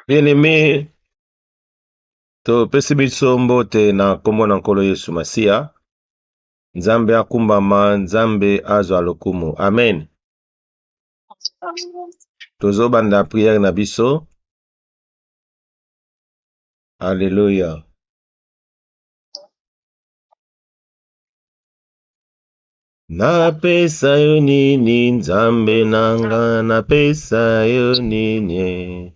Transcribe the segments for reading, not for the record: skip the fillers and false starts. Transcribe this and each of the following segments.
Bien-aimé, topesi biso mbote na kombo na nkolo Yesu Masiya. Nzambe akumbama, Nzambe azwa lokumu. Amen. Tozobanda priere na biso. Alléluia. Napesa yo nini Nzambe nanga, napesa yo nini.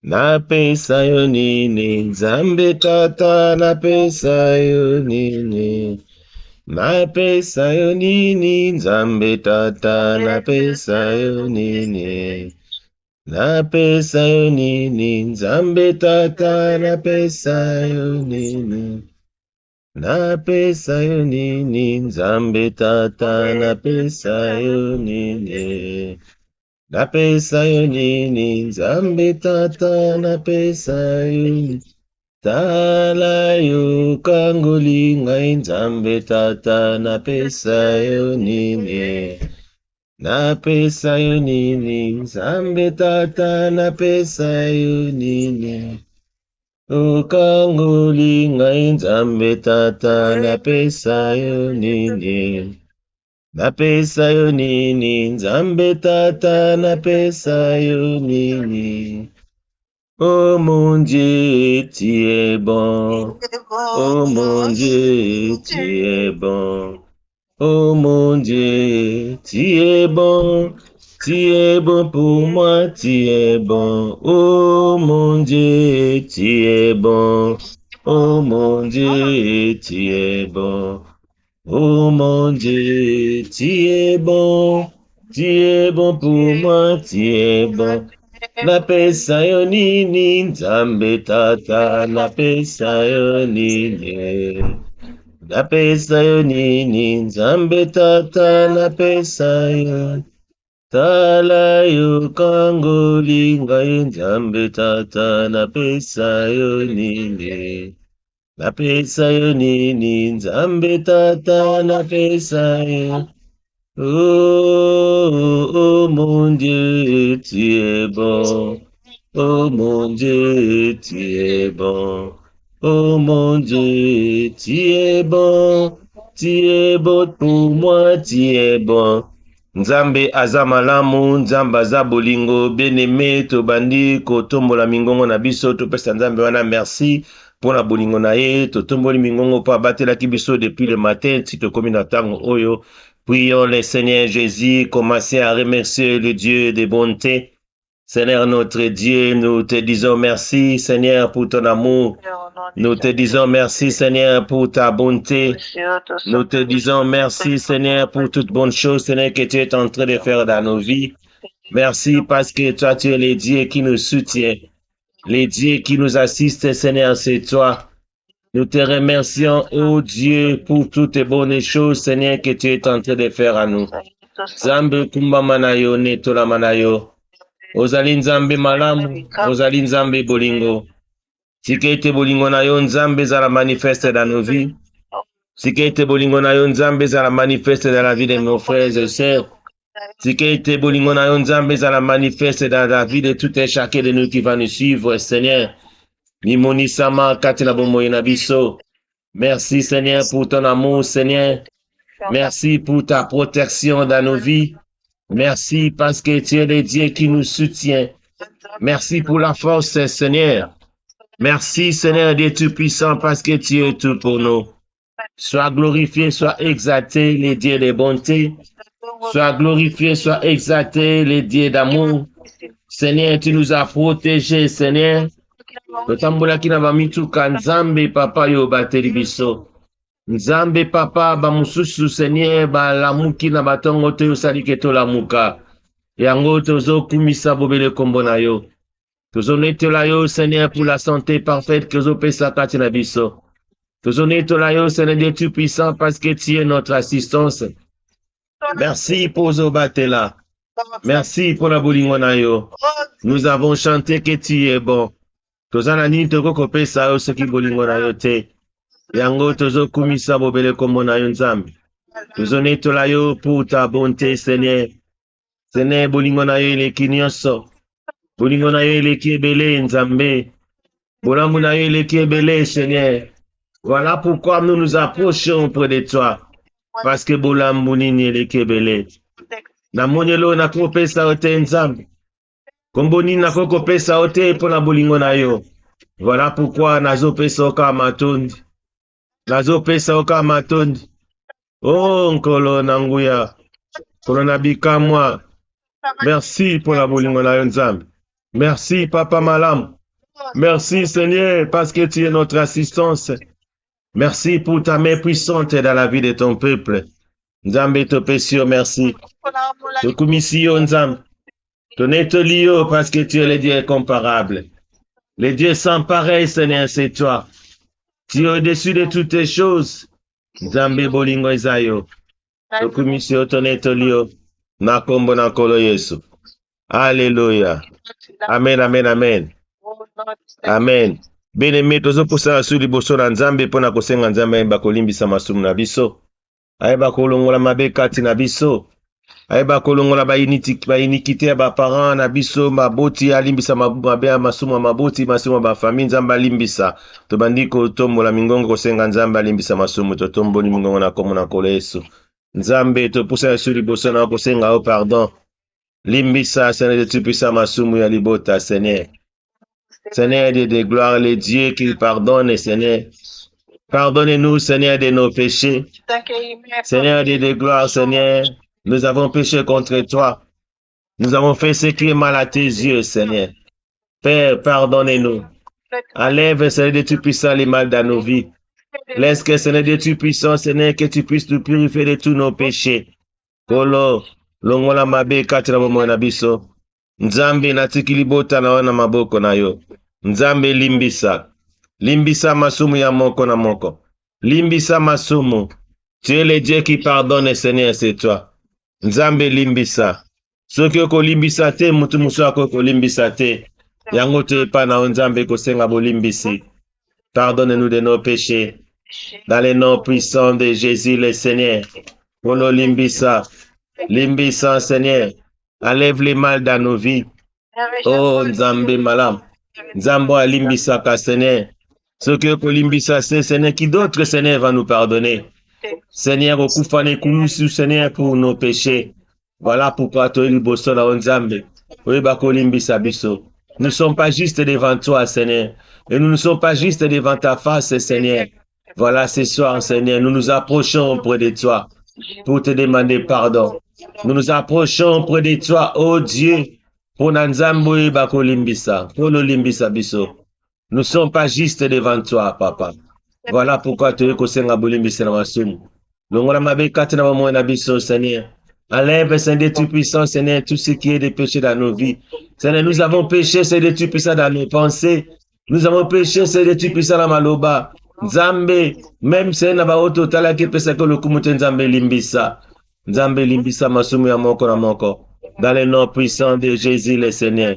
Napesa yo nini Nzambe tata, napesa yo nini. Napesa yo nini Nzambe tata, napesa yo nini. Napesa yo nini Nzambe tata, napesa yo nini. Napesa yo nini Nzambe tata, napesa yo nini. Napesa yo nini Nzambe tata, napesa yo nini. Tala yo kangoli ngai Nzambe tata, napesa yo nini. Napesa yo nini Nzambe tata, napesa yo nini. Okangoli ngai Nzambe tata, napesa yo nini. Napesa yo nini Nzambe tata, napesa yo nini. Oh mon Dieu, tu es bon. Oh mon Dieu, tu es bon. Oh mon Dieu, tu es bon. Tu es bon pour moi, tu es bon. Oh mon Dieu, tu es bon. Oh mon Dieu, tu es bon. Oh mon Dieu, tu es bon. Tu es bon pour moi, tu es bon. Napesa yo nini Nzambe tata, napesa yo nini. Napesa yo nini Nzambe tata, napesa yo. Tala yo kangoli ngai Nzambe tata, napesa yo nini. Napesa yo nini Nzambe tata, napesa yo. Oh mon Dieu, tu es bon. Oh mon Dieu, tu es bon. Oh mon Dieu, tu es bon. Tu es bon pour moi, tu es bon. Nzambe aza malamu, Nzambe aza bolingo, bien-aimé, tobandi kotombola mingongo na biso, topesa Nzambe wana merci pona bolingo na ye, totomboli mingongo po abatelaki biso depuis le matin, si tokomi na tango oyo. Prions le Seigneur Jésus, commencez à remercier le Dieu de bonté. Seigneur notre Dieu, nous te disons merci, Seigneur, pour ton amour. Nous te disons merci, Seigneur, pour ta bonté. Nous te disons merci, Seigneur, pour toute bonne chose, Seigneur, que tu es en train de faire dans nos vies. Merci parce que toi, tu es le Dieu qui nous soutient. Le Dieu qui nous assiste, Seigneur, c'est toi. Nous te remercions, oh Dieu, pour toutes les bonnes choses, Seigneur, que tu es en train de faire à nous. Zambe kumba manayo, netola manayo. Ozali nzambe malamu, ozali nzambe bolingo. Sikete bolingo na yo nzambe za la manifeste dans nos vies. Sikete bolingo na yo nzambe za la manifeste dans la vie de nos frères et sœurs. Sikete bolingo na yo nzambe za la manifeste dans la vie de tout et chacun de nous qui va nous suivre, Seigneur. Mimonisama katina bomoye na biso. Merci Seigneur pour ton amour, Seigneur. Merci pour ta protection dans nos vies. Merci parce que tu es le Dieu qui nous soutient. Merci pour la force, Seigneur. Merci Seigneur Dieu Tout-Puissant parce que tu es tout pour nous. Sois glorifié, sois exalté, les dieux de bonté. Sois glorifié, sois exalté, les dieux d'amour. Seigneur, tu nous as protégés, Seigneur. Totambolaki na bamituka Nzambe papa yo bateli biso. Nzambe papa bamususu Seigneur balamuki na batongo te osali ke tolamuka. Yango tozokumisa bobele kombo na yo. Tozonetola yo Seigneur pour la santé parfaite que ozopesa kati na biso. Tozonetola yo Seigneur Dieu Tout-Puissant parce que tu es notre assistance. Merci pour Zobatela. Merci pour la bolingo na yo. Nous avons chanté que tu es bon. Tozana nini tokokopesa yo soki bolingo na yo te. Yango tozokumisa bobele kombo na yo Nzambe. Tozonetola yo pour ta bonté Seigneur. Seigneur, bolingo na yo eleki nyonso. Bolingo na yo eleki ebele Nzambe. Bolambu na yo eleki ebele Seigneur. Voilà pourquoi nous nous approchons auprès de toi. Parce que bolambu nini eleki ebele. Na monyelo na kopesa ote Nzambe. Kombo nini na kopesa ote pona bolingo na yo. Voilà pourquoi nazo pesa oka matondi. Nazo pesa oka matondi. Oh nkolo na nguya. Nkolo na bikamwa. Merci pour la bolingo na yo Nzambe. Merci Papa Malam. Merci Seigneur parce que tu es notre assistance. Merci pour ta main puissante dans la vie de ton peuple. Nzambe to pesio merci. To kumisio Nzambe. Ton étolio parce que tu es le Dieu incomparable. Le Dieu sans pareil Seigneur c'est toi. Tu es au-dessus de toutes les choses. Nzambe bolingo ezayo. To kumisio ton étolio. Na kombo na kolo Yesu. Alléluia. Amen, amen, amen. Amen. Bien-aimé, tozo posa su liboso na Nzambe pona kosenga Nzambe ayeba kolimbisa masumu na biso. Ayeba kolongola mabe kati na biso. Ayeba kolongola bayinikite ya baparent na biso maboti alimbisa mabe ya masumu maboti masumu ba famille Nzambe alimbisa. Tobandi kotombola mingongo kosenga Nzambe alimbisa masumu totomboli mingongo na komo na kolo Yesu. Nzambe toposa su liboso na kosenga o pardon. Limbisa Seigneur de Tout-Puissant masumu ya libota Seigneur. Seigneur de gloire, les dieux qui pardonnent, Seigneur. Pardonnez-nous, Seigneur, de nos péchés. Seigneur de gloire, Seigneur, nous avons péché contre toi. Nous avons fait ce qui est mal à tes yeux, Seigneur. Père, pardonnez-nous. Enlève, Seigneur de Tout-Puissant, les mal dans nos vies. Laisse que, Seigneur de Tout-Puissant, Seigneur, que tu puisses nous purifier de tous nos péchés. Kolo, longola mabe kati na momo na biso. Nzambe natikili bota na wana maboko na yo. Nzambe limbisa. Limbisa masumu ya moko na moko. Limbisa masumu. Tu es le Dieu qui pardonne, Seigneur, c'est toi. Nzambe limbisa. Soki oko limbisa te, mutu musu ako limbisa te. Yango te pa na Nzambe kosenga bolimbisi. Pardonne-nous de nos péchés. Dans le nom puissant de Jésus le Seigneur. Polo limbisa. Limbisa, Seigneur. Enlève les mal dans nos vies. Oh, Nzambe malam. Nzambo alimbisa ka Seigneur. Ce que kolimbisa c'est Seigneur, qui d'autre Seigneur va nous pardonner. Seigneur, okufane kulusu Seigneur pour nos péchés. Voilà pourquoi toi liboso na Nzambe. Oyeba kolimbisa biso. Nous ne sommes pas juste devant toi, Seigneur. Et nous ne sommes pas juste devant ta face, Seigneur. Voilà ce soir, Seigneur, nous nous approchons auprès de toi pour te demander pardon. Nous nous approchons auprès de toi, oh Dieu, pour Nzambo et Bakolimbisa, pour le limbisa biso. Nous ne sommes pas juste devant toi, Papa. Voilà pourquoi tu es kosenga bolimbisa na masumu. Longola mabe kati na momo na biso, Seigneur. Enlève, Seigneur Tout-Puissant, Seigneur, tout ce qui est de péché dans nos vies. Seigneur, nous avons péché, Seigneur Tout-Puissant, dans nos pensées. Nous avons péché, Seigneur Tout-Puissant, dans maloba. Nzambe, même Seigneur, na ba oto tala ke pesa ko lokumute Nzambe limbisa. Nzambe limbisa masumu ya moko na moko. Dans le nom puissant de Jésus le Seigneur.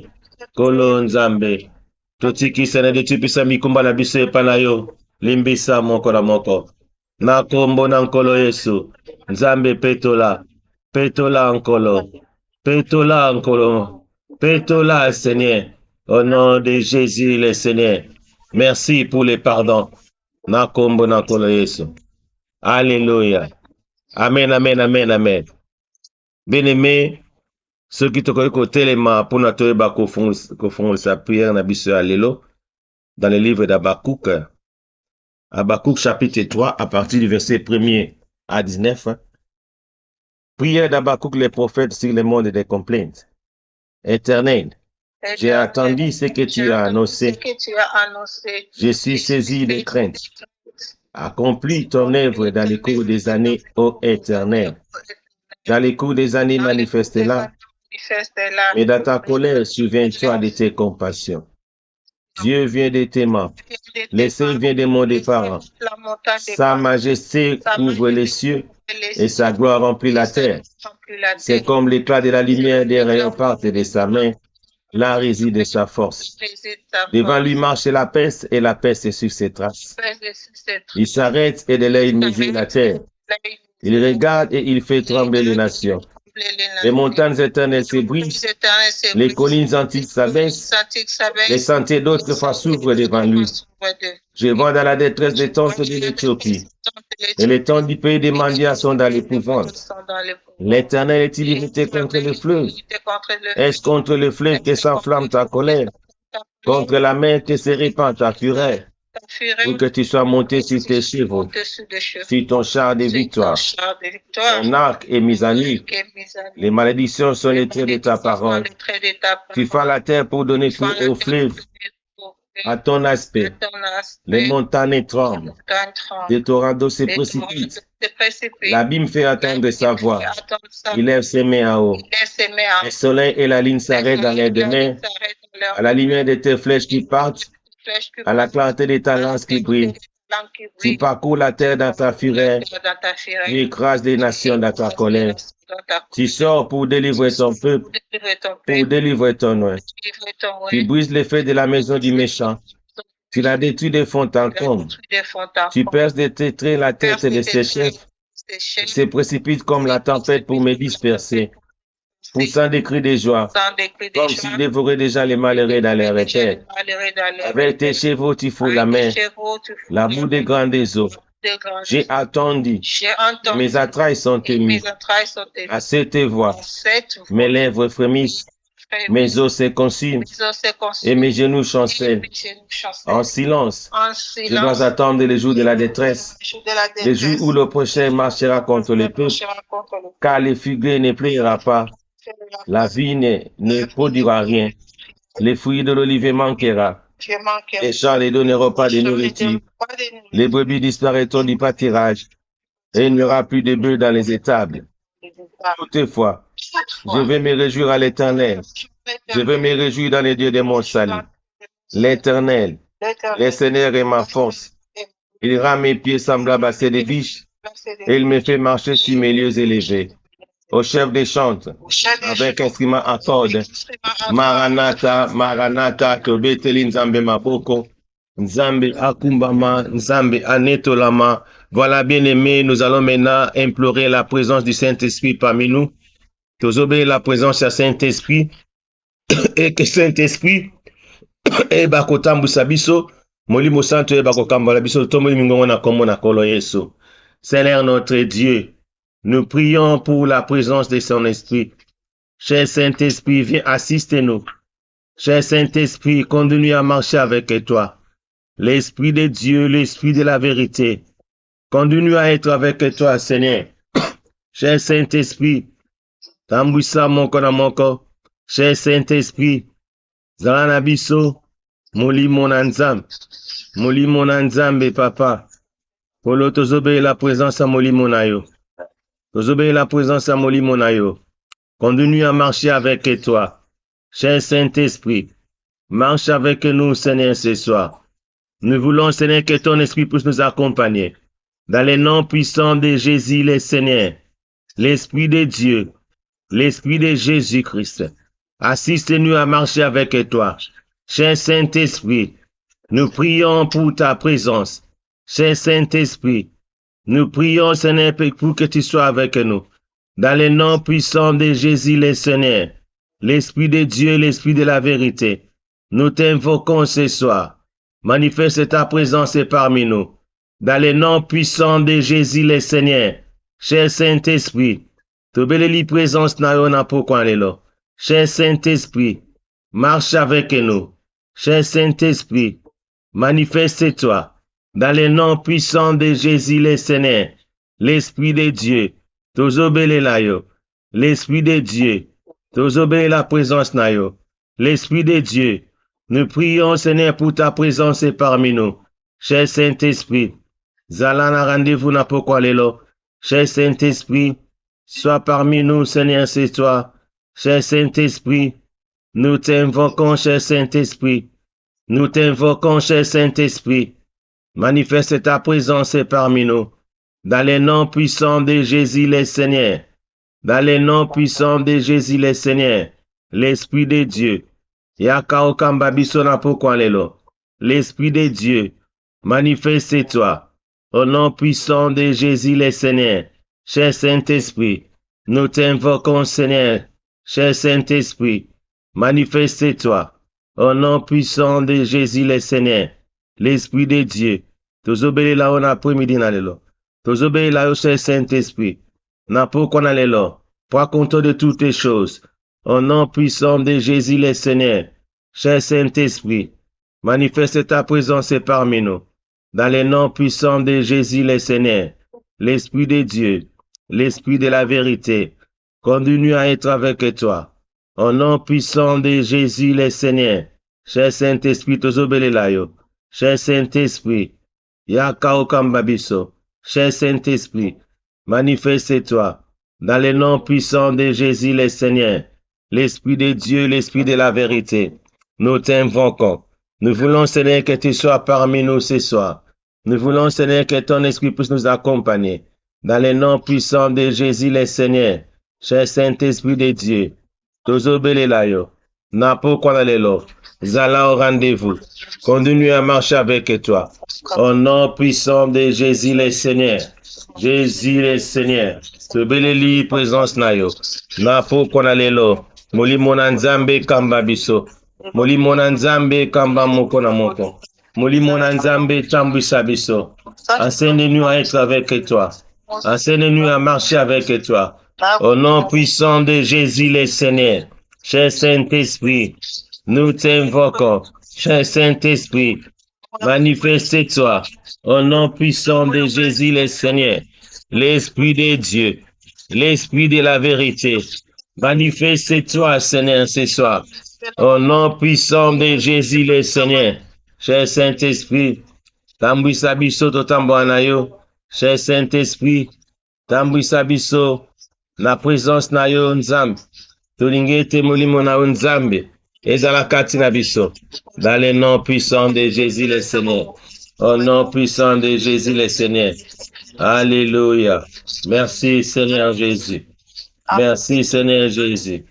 Kolo Nzambe. Totiki Seigneur de Tout-Puissant mikumba na biso epana yo. Limbisa moko na moko. Na kombo na nkolo Yesu. Nzambe petola. Petola nkolo. Petola nkolo. Petola Seigneur. Au nom de Jésus le Seigneur. Merci pour les pardons. Na kombo na nkolo Yesu. Alléluia. Amen, amen, amen, amen. Bien-aimé, ceux qui te connaissent au téléma pour notre confondre sa prière na biso ya lelo dans le livre d'Habakkuk. Habakkuk chapitre 3 à partir du verset 1er à 19. Prière d'Habakkuk le prophète sur le monde des complaintes. Éternel, j'ai attendu ce que tu as annoncé. Je suis saisi de crainte. Accomplis ton œuvre dans les cours des années, ô Éternel. Dans les cours des années, manifeste-la. Mais dans ta colère, souviens-toi de tes compassions. Dieu vient de tes mains. Le Seigneur vient de mon départ. Sa majesté couvre les cieux et sa gloire remplit la terre. C'est comme l'éclat de la lumière des rayons partent de sa main. Là réside sa force. Devant lui marche la peste et la peste est sur ses traces. Il s'arrête et de l'œil mesure la terre. Il regarde et il fait trembler les nations. Les montagnes éternelles s'ébrisent, les collines antiques s'abaissent, les sentiers d'autrefois s'ouvrent devant lui. Je vois dans la détresse des tentes de l'Éthiopie, et les tentes du pays des mendiants sont dans l'épouvante. L'Éternel est-il irrité contre le fleuve? Est-ce contre le fleuve que s'enflamme ta colère? Contre la mer que se répand ta fureur? Pour que tu sois monté sur tes chevaux, sur ton char de victoire. Ton arc est mis à nu. Les malédictions sont les traits de ta parole. Tu fais la terre pour donner tout au fleuve. À ton aspect, les montagnes tremblent, des torrents d'eau se précipitent. L'abîme fait attendre sa voix. Il lève ses mains en haut. Le soleil et la lune s'arrêtent dans les demeures. À la lumière de tes flèches qui partent, à la clarté de ta lance qui brille. Tu parcours la terre dans ta fureur. Tu écrases les nations dans ta colère. Tu sors pour délivrer ton peuple, pour délivrer ton nom. Tu brises les feux de la maison du méchant. Tu la détruis de fond en comble. Tu perces de tes traits la tête de ses chefs. Ils se précipitent comme la tempête pour me disperser. Poussant des cris de joie, comme s'ils dévoraient déjà les malheureux dans les retraits. Avec tes chevaux, tu fous la mer, la boue des grandes eaux. J'ai attendu, mes entrailles sont émues. À cette voix, mes lèvres frémissent, mes os se consument et mes genoux chancellent. En silence, je dois attendre les jours de la détresse, les jours où le prochain marchera contre le peuple, car le figuier ne pliera pas, la vigne ne produira rien, les fruits de l'olivier manquera. Les champs ne donneront pas de nourriture. Les brebis disparaîtront du pâturage et il n'y aura plus de bœufs dans les étables. Toutefois, je vais me réjouir à l'Éternel. Je vais me réjouir dans les dieux de mon salut. L'Éternel, le Seigneur est ma force. Il rend mes pieds semblables à ceux des biches et il me fait marcher sur mes lieux élevés. Au chef des chantes, avec instrument à cordes. Maranatha, Maranatha, Tobeteli Nzambe Maboko, Nzambe Akumbama, Nzambe Anetolama. Voilà, bien-aimés, nous allons maintenant implorer la présence du Saint-Esprit parmi nous. Nous obéissons la présence du Saint-Esprit et que Saint-Esprit et bakotambu sabiso, molimo santo et bakokamba biso, tomoli mingongo na komo na kolo Yesu. Seigneur notre Dieu, nous prions pour la présence de son Esprit. Cher Saint-Esprit, viens assister nous. Cher Saint-Esprit, continue à marcher avec toi. L'Esprit de Dieu, l'Esprit de la vérité, continue à être avec toi, Seigneur. Cher Saint-Esprit, tambouissa moko na moko. Cher Saint-Esprit, zalana biso, molimo na nzambe, papa. Polo tozobe la présence à molimo na yo. Tozobe la présence à molimo na yo. Continue à marcher avec toi. Cher Saint-Esprit, marche avec nous, Seigneur, ce soir. Nous voulons, Seigneur, que ton Esprit puisse nous accompagner. Dans les noms puissants de Jésus, le Seigneur, l'Esprit de Dieu, l'Esprit de Jésus-Christ, assiste-nous à marcher avec toi. Cher Saint-Esprit, nous prions pour ta présence. Cher Saint-Esprit, nous prions, Seigneur, pour que tu sois avec nous. Dans les noms puissants de Jésus, le Seigneur, l'Esprit de Dieu, l'Esprit de la vérité, nous t'invoquons ce soir. Manifeste ta présence parmi nous. Dans les noms puissants de Jésus, le Seigneur, cher Saint-Esprit, tobeleli présence na yo na pokwa lelo. Cher Saint-Esprit, marche avec nous. Cher Saint-Esprit, manifeste-toi. Dans les noms puissants de Jésus, le Seigneur, l'Esprit de Dieu, tozobele la yo. L'Esprit de Dieu, tozobele la présence na yo. L'Esprit de Dieu, nous prions, Seigneur, pour ta présence parmi nous. Cher Saint-Esprit, zalana rendez-vous na pokwa lelo. Cher Saint-Esprit, sois parmi nous, Seigneur, c'est toi. Cher Saint-Esprit, nous t'invoquons, cher Saint-Esprit. Nous t'invoquons, cher Saint-Esprit. Manifeste ta présence parmi nous. Dans les noms puissants de Jésus, le Seigneur. Dans les noms puissants de Jésus, le Seigneur. L'Esprit de Dieu. L'Esprit de Dieu. Manifeste-toi. Au nom puissant de Jésus, le Seigneur. Cher Saint-Esprit, Nous t'invoquons, Seigneur. Cher Saint-Esprit, manifeste-toi. Au nom puissant de Jésus le Seigneur, l'Esprit de Dieu. Tous obéis là, on a premier dit là. Tous obéis là, cher Saint-Esprit. N'a pas qu'on allait là. Prends compte de toutes les choses. Au nom puissant de Jésus le Seigneur, cher Saint-Esprit, manifeste ta présence parmi nous. Dans le nom puissant de Jésus le Seigneur, l'Esprit de Dieu, l'Esprit de la vérité, continue à être avec toi. Au nom puissant de Jésus le Seigneur, cher Saint-Esprit, tozobele la yo. Cher Saint-Esprit, yaka okambabiso. Cher Saint-Esprit, manifeste-toi. Dans le nom puissant de Jésus le Seigneur, l'Esprit de Dieu, l'Esprit de la vérité, nous t'invoquons. Nous voulons, Seigneur, que tu sois parmi nous ce soir. Nous voulons, Seigneur, que ton Esprit puisse nous accompagner. Dans le nom puissant de Jésus le Seigneur, cher Saint-Esprit de Dieu, tozobele la yo. N'a pas qu'on allait là. Zala au rendez-vous. Continue à marcher avec toi. Au nom puissant de Jésus le Seigneur. Jésus le Seigneur. Tobeleli présence na yo. N'a pas qu'on allait là. Moli monanzambe kamba biso. Moli monanzambe kamba moko na moko. Moli monanzambe tambisa biso. Enseigne-nous à être avec toi. Enseigne-nous à marcher avec toi. Au nom puissant de Jésus le Seigneur. Cher Saint-Esprit, nous t'invoquons. Cher Saint-Esprit, manifeste-toi. Au nom puissant de Jésus le Seigneur. L'Esprit de Dieu. L'Esprit de la vérité. Manifeste-toi, Seigneur, ce soir. Au nom puissant de Jésus le Seigneur. Cher Saint-Esprit, tambwisa biso totambwana yo. Cher Saint-Esprit, tambwisa biso na présence na yo nzambe. Tolinge te molimo na yo nzambe. Ezala kati na biso. Dans le nom puissant de Jésus le Seigneur. Au nom puissant de Jésus le Seigneur. Alléluia. Merci Seigneur Jésus. Merci Seigneur Jésus.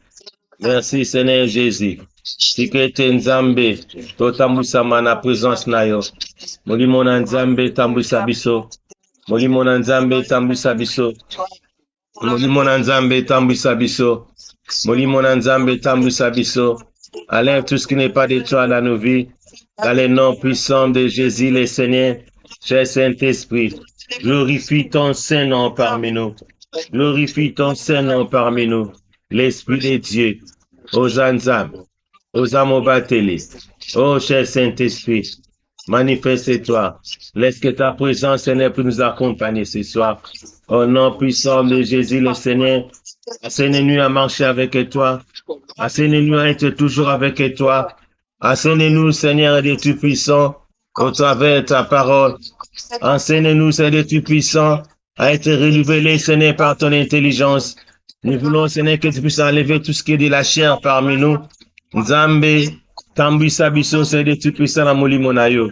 Merci Seigneur Jésus. Sikete nzambe, totambwisa na présence na yo. Molimo na nzambe tambwisa biso. Molimo na nzambe tambwisa biso. Molimo na nzambe tambwisa biso. Molimo na nzambe tambwisa biso. Enlève tout ce qui n'est pas de toi dans nos vies. Dans le nom puissant de Jésus le Seigneur, cher Saint-Esprit, glorifie ton Saint-Nom parmi nous. Glorifie ton Saint-Nom parmi nous. L'Esprit de Dieu, aux âmes, aux âmes battelées. Oh, cher Saint-Esprit, manifeste-toi. Laisse que ta présence, Seigneur, puisse nous accompagner ce soir. Au nom puissant de Jésus le Seigneur, enseigne-nous à marcher avec toi. Enseigne-nous à être toujours avec toi. Enseigne-nous, Seigneur, des Tout-Puissants, au travers de ta parole. Enseigne-nous, Seigneur, des Tout-Puissants, à être renouvelés, Seigneur, par ton intelligence. Nous voulons, Seigneur, que tu puisses enlever tout ce qui est de la chair parmi nous. Nzambe, tambwisa biso, Seigneur, Tout-Puissant, na molimo na yo.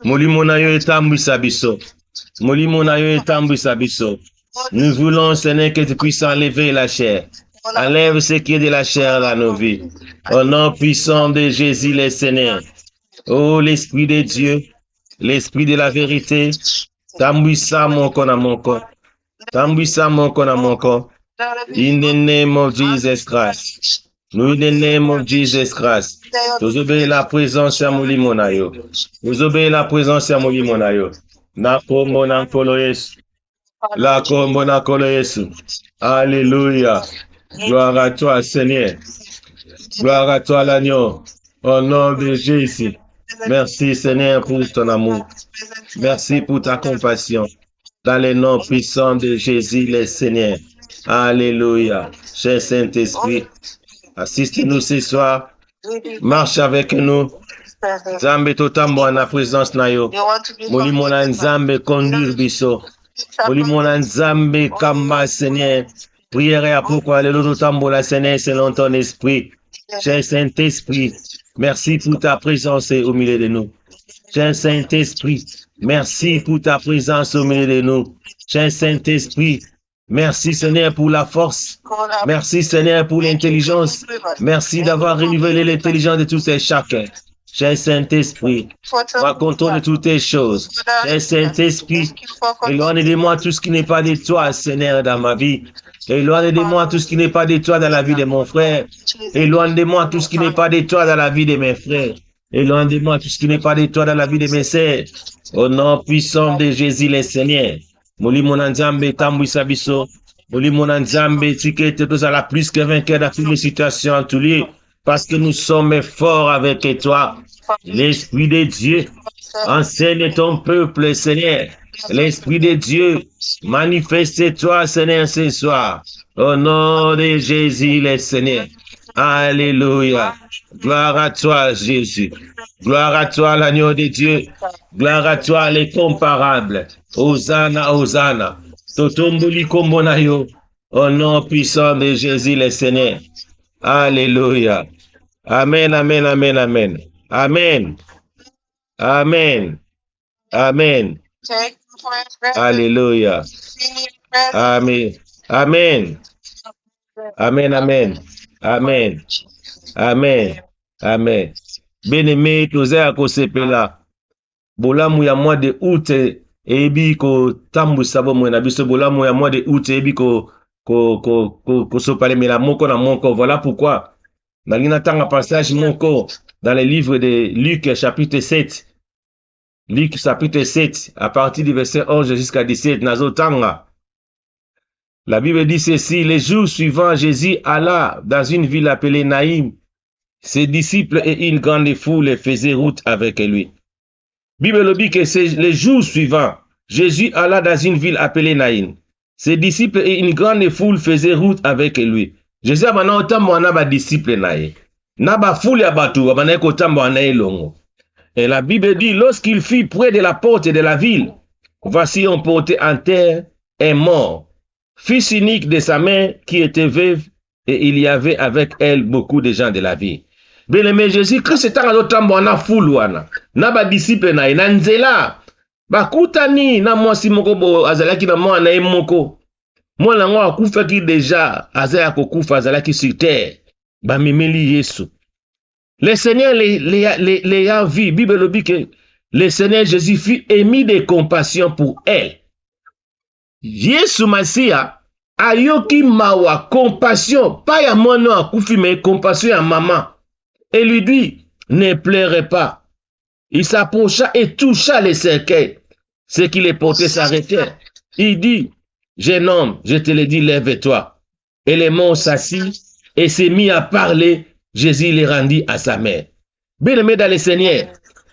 Molimo na yo tambwisa biso. Molimo na yo tambwisa biso. Nous voulons, Seigneur, que tu puisses enlever la chair. Enlève ce qui est de la chair dans nos vies. Au nom puissant de Jésus le Seigneur. Oh, l'Esprit de Dieu, l'Esprit de la vérité, tambwisa moko na moko. Tambwisa moko na moko. In the name of Jesus Christ. Nous, in the name of Jesus Christ. Nous obéissons la présence à molimo na yo. Nous obéissons la présence à molimo na yo. Na kombo na nkolo Yesu. La kombo na nkolo Yesu. Alléluia. Gloire à toi, Seigneur. Gloire à toi, l'agneau. Au nom de Jésus. Merci, Seigneur, pour ton amour. Merci pour ta compassion. Dans le nom puissant de Jésus, le Seigneur. Alléluia. Cher Saint-Esprit, assiste-nous ce soir. Marche avec nous. Nzambe totambo na présence na yo. Molimo na nzambe conduire biso. Molimo na nzambe kamba, Seigneur. Prière à pourquoi le lot tambola, Seigneur, selon ton esprit. Cher Saint-Esprit, merci pour ta présence au milieu de nous. Cher Saint-Esprit, merci pour ta présence au milieu de nous. Cher Saint-Esprit, merci Seigneur pour la force. Merci Seigneur pour l'intelligence. Merci d'avoir renouvelé l'intelligence de tous et chacun. Cher Saint-Esprit, raconte de toutes les choses. Cher Saint-Esprit, éloigne de moi tout ce qui n'est pas de toi, Seigneur, dans ma vie. Éloigne de moi tout ce qui n'est pas de toi dans la vie de mon frère. Éloigne de moi tout ce qui n'est pas de toi dans la vie de mes frères. Éloigne de moi tout ce qui n'est pas de toi dans la vie de mes sœurs. Au nom puissant de Jésus le Seigneur. Molimo na Nzambe tambwisa biso. Molimo na Nzambe tikete tozala plus que vainqueur dans toutes les situations en tout lieu. Parce que nous sommes forts avec toi. L'Esprit de Dieu enseigne ton peuple, Seigneur. L'Esprit de Dieu, manifeste-toi, Seigneur, ce soir. Au nom de Jésus, le Seigneur. Alléluia. Gloire à toi, Jésus. Gloire à toi, l'agneau de Dieu. Gloire à toi, l'incomparable. Hosanna, Hosanna. Totombuli kombonayo. Au nom puissant de Jésus, le Seigneur. Alléluia. Amen, amen, amen, amen. Amen. Amen. Amen. Alléluia. Amen. Amen. Amen, amen. Amen. Amen. Amen. Bien-aimé, toza kosepela. Bolamu ya mois de août ebi ko tambusa bomwe na biso bolamu ya mois de août ebi ko sopalemela moko na moko. Voilà pourquoi nalina tanga passage moko dans le livre de Luc chapitre 7. Luc chapitre 7, à partir du verset 11 jusqu'à 17, Nazotanga. La Bible dit ceci: les jours suivants, Jésus alla dans une ville appelée Naïm. Ses disciples et une grande foule faisaient route avec lui. Bible dit que c'est les jours suivants, Jésus alla dans une ville appelée Naïm. Ses disciples et une grande foule faisaient route avec lui. Jésus a maintenant autant de disciples naïm. Naba foule ya batu, abana kotambo na elongo. Et la Bible dit, lorsqu'il fut près de la porte de la ville, voici un porté en terre est mort, fils unique de sa mère qui était veuve, et il y avait avec elle beaucoup de gens de la ville. Bien-aimé, Jésus-Christ est en train de foule, na ba disciple na nzela, bakutani na mwasi moko bo azalaki na mwana na moko. Mwana ngo akufa ki déjà azaya kokufa azalaki sur terre, ba memeli Yesu. Le Seigneur les a vus. Bible dit que le Seigneur Jésus fut émis de compassion pour elle. Yesu Masia ayoki mawa compassion, pas ya mono akufi mais compassion ya maman. Et lui dit, ne pleurez pas. Il s'approcha et toucha les cercueils. Ce qui les portait s'arrêtèrent. Il dit, jeune homme, je te le dis, lève-toi. Et les morts s'assit et s'est mis à parler. Jésus les rendit à sa mère. Bien-aimé dans le Seigneur,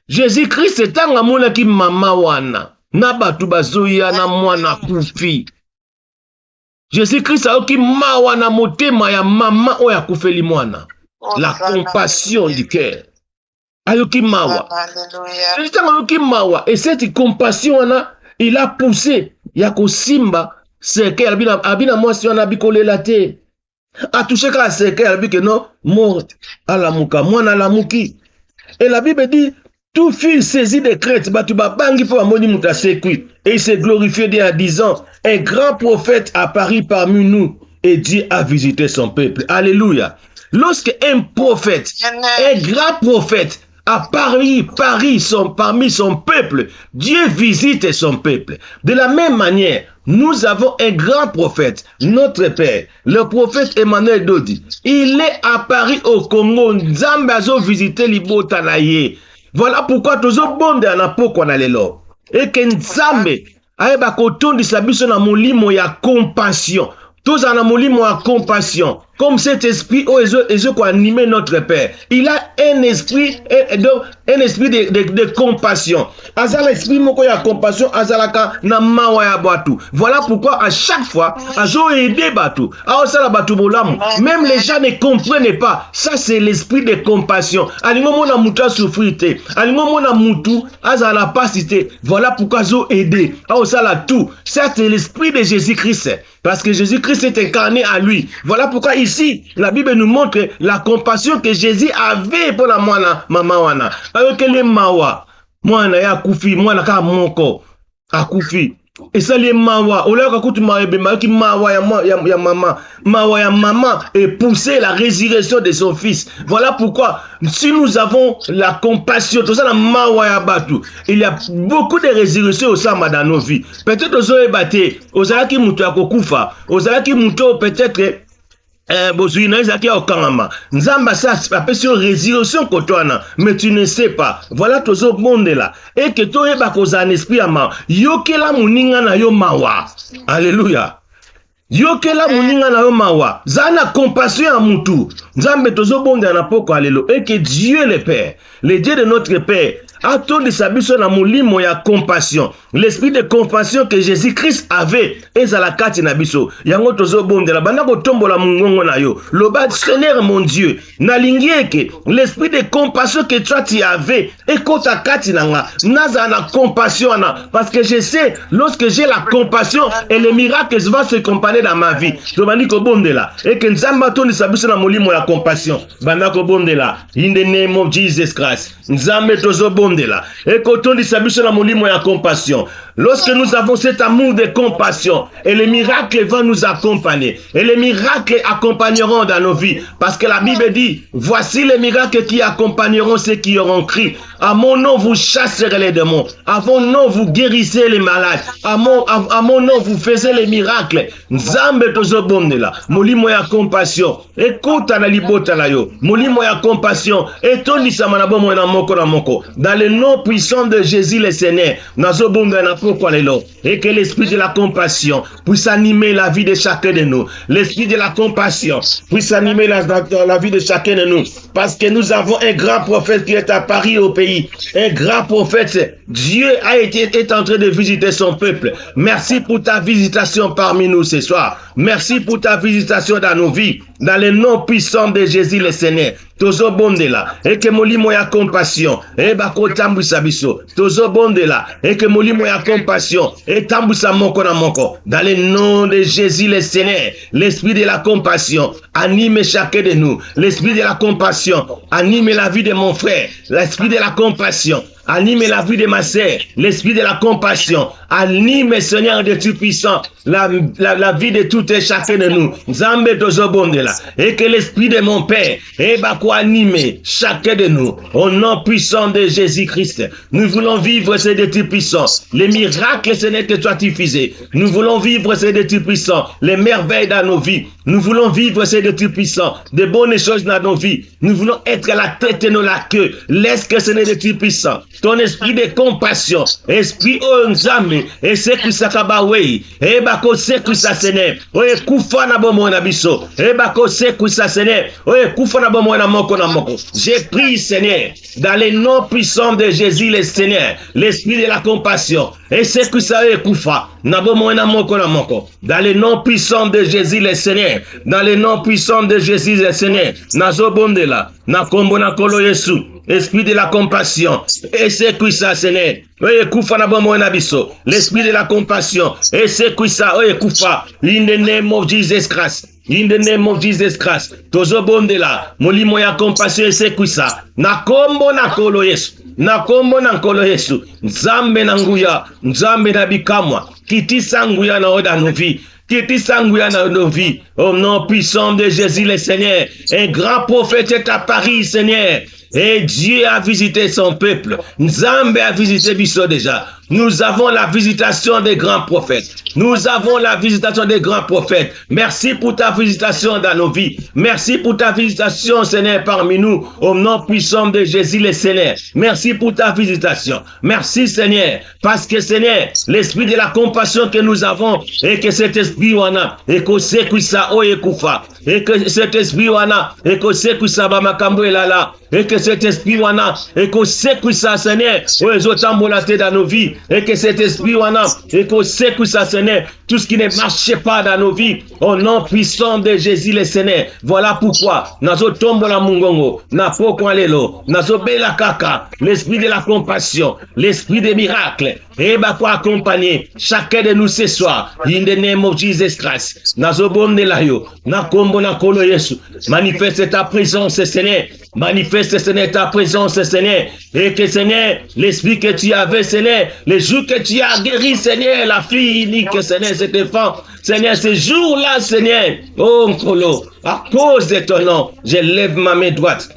Jésus-Christ est un amour qui mama wana. Na batu bazoya na mwana kufi. Jésus-Christ a oki mawana motema ya mama oya kufeli mwana. La compassion du cœur. Ayoki mawa. Jésus ayoki mawa. Et cette compassion il a poussé. Yako simba. C'est que abina mwasi wana bikole la te. A touché qu'à ce qu'elle dit que non, mort à la mouka, moi à la mouki. Et la Bible dit, tout fut saisi de crainte, et il s'est glorifié en disant, un grand prophète apparut parmi nous et Dieu a visité son peuple. Alléluia. Lorsque un prophète, un grand prophète, apparut parmi son peuple, Dieu visite son peuple. De la même manière, nous avons un grand prophète, notre Père, le prophète Emmanuel Dodi. Il est apparu au Congo, Nzambe azo visité Libota na ye. Voilà pourquoi tous les bondes en apoko na lelo. Et que Nzambe aeba kotondisa biso na molimo ya compassion. Tous en molimo ya compassion. Comme cet esprit qui anime notre Père. Il a un esprit de compassion. Azala esprit moko ya compassion, azalaka na mawa ya batu. Voilà pourquoi à chaque fois, azo aider batu, aosala batu bolamu. Même les gens ne comprennent pas. Ça c'est l'esprit de compassion. Alingo mona mutu souffrir te. Alingo mona mutu azala pasité. Voilà pourquoi azo aider, aosala tout. Ça c'est l'esprit de Jésus-Christ. Parce que Jésus-Christ est incarné à lui. Voilà pourquoi ici, la Bible nous montre la compassion que Jésus avait pour la mwana, maman wana. Alors que les mawa, mwana ya kufi, mwana ka monko, akufi. Et ça les mawa, au lieu que mawa qui mawa ya maman et pousser la résurrection de son fils. Voilà pourquoi si nous avons la compassion, tout ça la mawa ya batu, il y a beaucoup de résurrections au sein dans nos vies. Peut-être aux ebate, aux alaki muto akokufa, aux alaki muto peut-être Nzamba ça appelle sur résurrection kotwana, mais tu ne sais pas. Voilà tozo monde là. Et que toi eba koza un esprit ama. Yokela muninga na yo mawa. Alléluia. Yokela muninga na yo mawa. Zana compassion à mutu. Nzambe tozo bonde na poko alelo. Et que Dieu le Père, le Dieu de notre Père, a tourné sa biso na mulimo ya compassion. L'esprit de compassion que Jésus-Christ avait et à la carte na biso. Yango tozo bonde la banda ko tombola mungongo na yo. Loba Seigneur mon Dieu, na lingieke l'esprit de compassion que toi tu avais et quand ta carte nanga naza na compassion na parce que je sais lorsque j'ai la compassion et les miracles vont se accompagner dans ma vie. To bandi ko bonde la et que nzamba tourne sa biso na mulimo ya compassion. Banda ko bonde la in the name of Jesus Christ. Nzambe tozo bonde là. Et quand on dit ça, la molimo ya compassion. Lorsque nous avons cet amour de compassion, et les miracles vont nous accompagner, et les miracles accompagneront dans nos vies, parce que la Bible dit, voici les miracles qui accompagneront ceux qui auront crié. À mon nom, vous chasserez les démons. À mon nom, vous guérissez les malades. À mon nom, vous faisiez les miracles. Nzambe tozo bonde là. Molimo ya compassion. Écoute à la libota la yo. Molimo ya compassion. Et ton nisama bomo na moko na moko. Dans le nom puissant de Jésus le Seigneur. Nazo bonde na poko lelo. Et que l'esprit de la compassion puisse animer la vie de chacun de nous. L'esprit de la compassion puisse animer la vie de chacun de nous. Parce que nous avons un grand prophète qui est à Paris au pays. Un grand prophète. Dieu est en train de visiter son peuple. Merci pour ta visitation parmi nous ce soir. Merci pour ta visitation dans nos vies. Dans le nom puissant de Jésus le Seigneur. Tozo bonde là. Et que molimo ya compassion. Et bako tambusa biso. Tozo bonde là. Et que molimo ya compassion. Et tambusa moko na moko. Dans le nom de Jésus le Seigneur. L'esprit de la compassion anime chacun de nous. L'esprit de la compassion anime la vie de mon frère. L'esprit de la compassion anime la vie de ma sœur. L'esprit de la compassion anime, Seigneur de Tout-Puissant, la vie de tout et chacun de nous. Nzambe tozo bonde là. Et que l'esprit de mon Père anime chacun de nous. Au nom puissant de Jésus-Christ. Nous voulons vivre ces de Tout-Puissant. Les miracles, ce n'est que toi tu faisais. Nous voulons vivre ces de Tout-Puissant. Les merveilles dans nos vies. Nous voulons vivre ces de Tout-Puissant. De bonnes choses dans nos vies. Nous voulons être la tête et non la queue. Laisse que ce n'est de Tout-Puissant. Ton esprit de compassion, esprit Nzambe, et c'est que ça kabawei, et bako c'est que ça sene, oye kufa na bomo na biso, et bako c'est que ça sene, oye kufa na bomo na moko na moko. J'ai pris Seigneur, dans le nom puissant de Jésus le Seigneur, l'esprit de la compassion, et c'est que ça est kufa na bomo na moko na moko. Dans le nom puissant de Jésus le Seigneur, dans le nom puissant de Jésus le Seigneur, nazo bonde la, na kombo na kolo Yesu. Esprit de la compassion, et c'est qui ça, Seigneur. L'esprit de la compassion, et c'est qui ça, Koufa. In the name of Jesus Christ. In the name of Jesus Christ. Tozo bonde la, molimo ya compassion, et c'est qui ça. Na kombo na kolo Yesu. Na kombo na kolo Yesu. Nzambe na nguya, nzambe na bikamwa. Kitisa nguya na oda novi. Dans nos vies, au nom puissant de Jésus le Seigneur, un grand prophète est à Paris, Seigneur, et Dieu a visité son peuple. Nzambe a visité Bisso déjà. Nous avons la visitation des grands prophètes. Nous avons la visitation des grands prophètes. Merci pour ta visitation dans nos vies. Merci pour ta visitation, Seigneur, parmi nous, au nom puissant de Jésus le Seigneur. Merci pour ta visitation. Merci, Seigneur, parce que, Seigneur, l'esprit de la compassion que nous avons, et que cet esprit wana, et que c'est que ça, et que cet esprit wana, et que c'est que ça, bamakambo elala, et que cet esprit wana, et que c'est que ça, Seigneur, dans nos vies, et que cet esprit wana, et que c'est que ça, Seigneur, tout ce qui ne marche pas dans nos vies, au nom puissant de Jésus le Seigneur. Voilà pourquoi, nazo tombo la mungongo, na poko alelo, nazo bela kaka, l'esprit de la compassion, l'esprit des miracles, et bah quoi accompagner chacun de nous ce soir. In the name of Jesus Christ. Nazobonde la yo, na kombo na kolo Yesu. Manifeste ta présence, Seigneur. Manifeste, Seigneur, ta présence, Seigneur. Et que, Seigneur, l'esprit que tu avais, Seigneur, les jours que tu as guéri, Seigneur, la fille unique, Seigneur, cet enfant, Seigneur, ces jours-là, Seigneur, oh, Nkolo, à cause de ton nom, je lève ma main droite.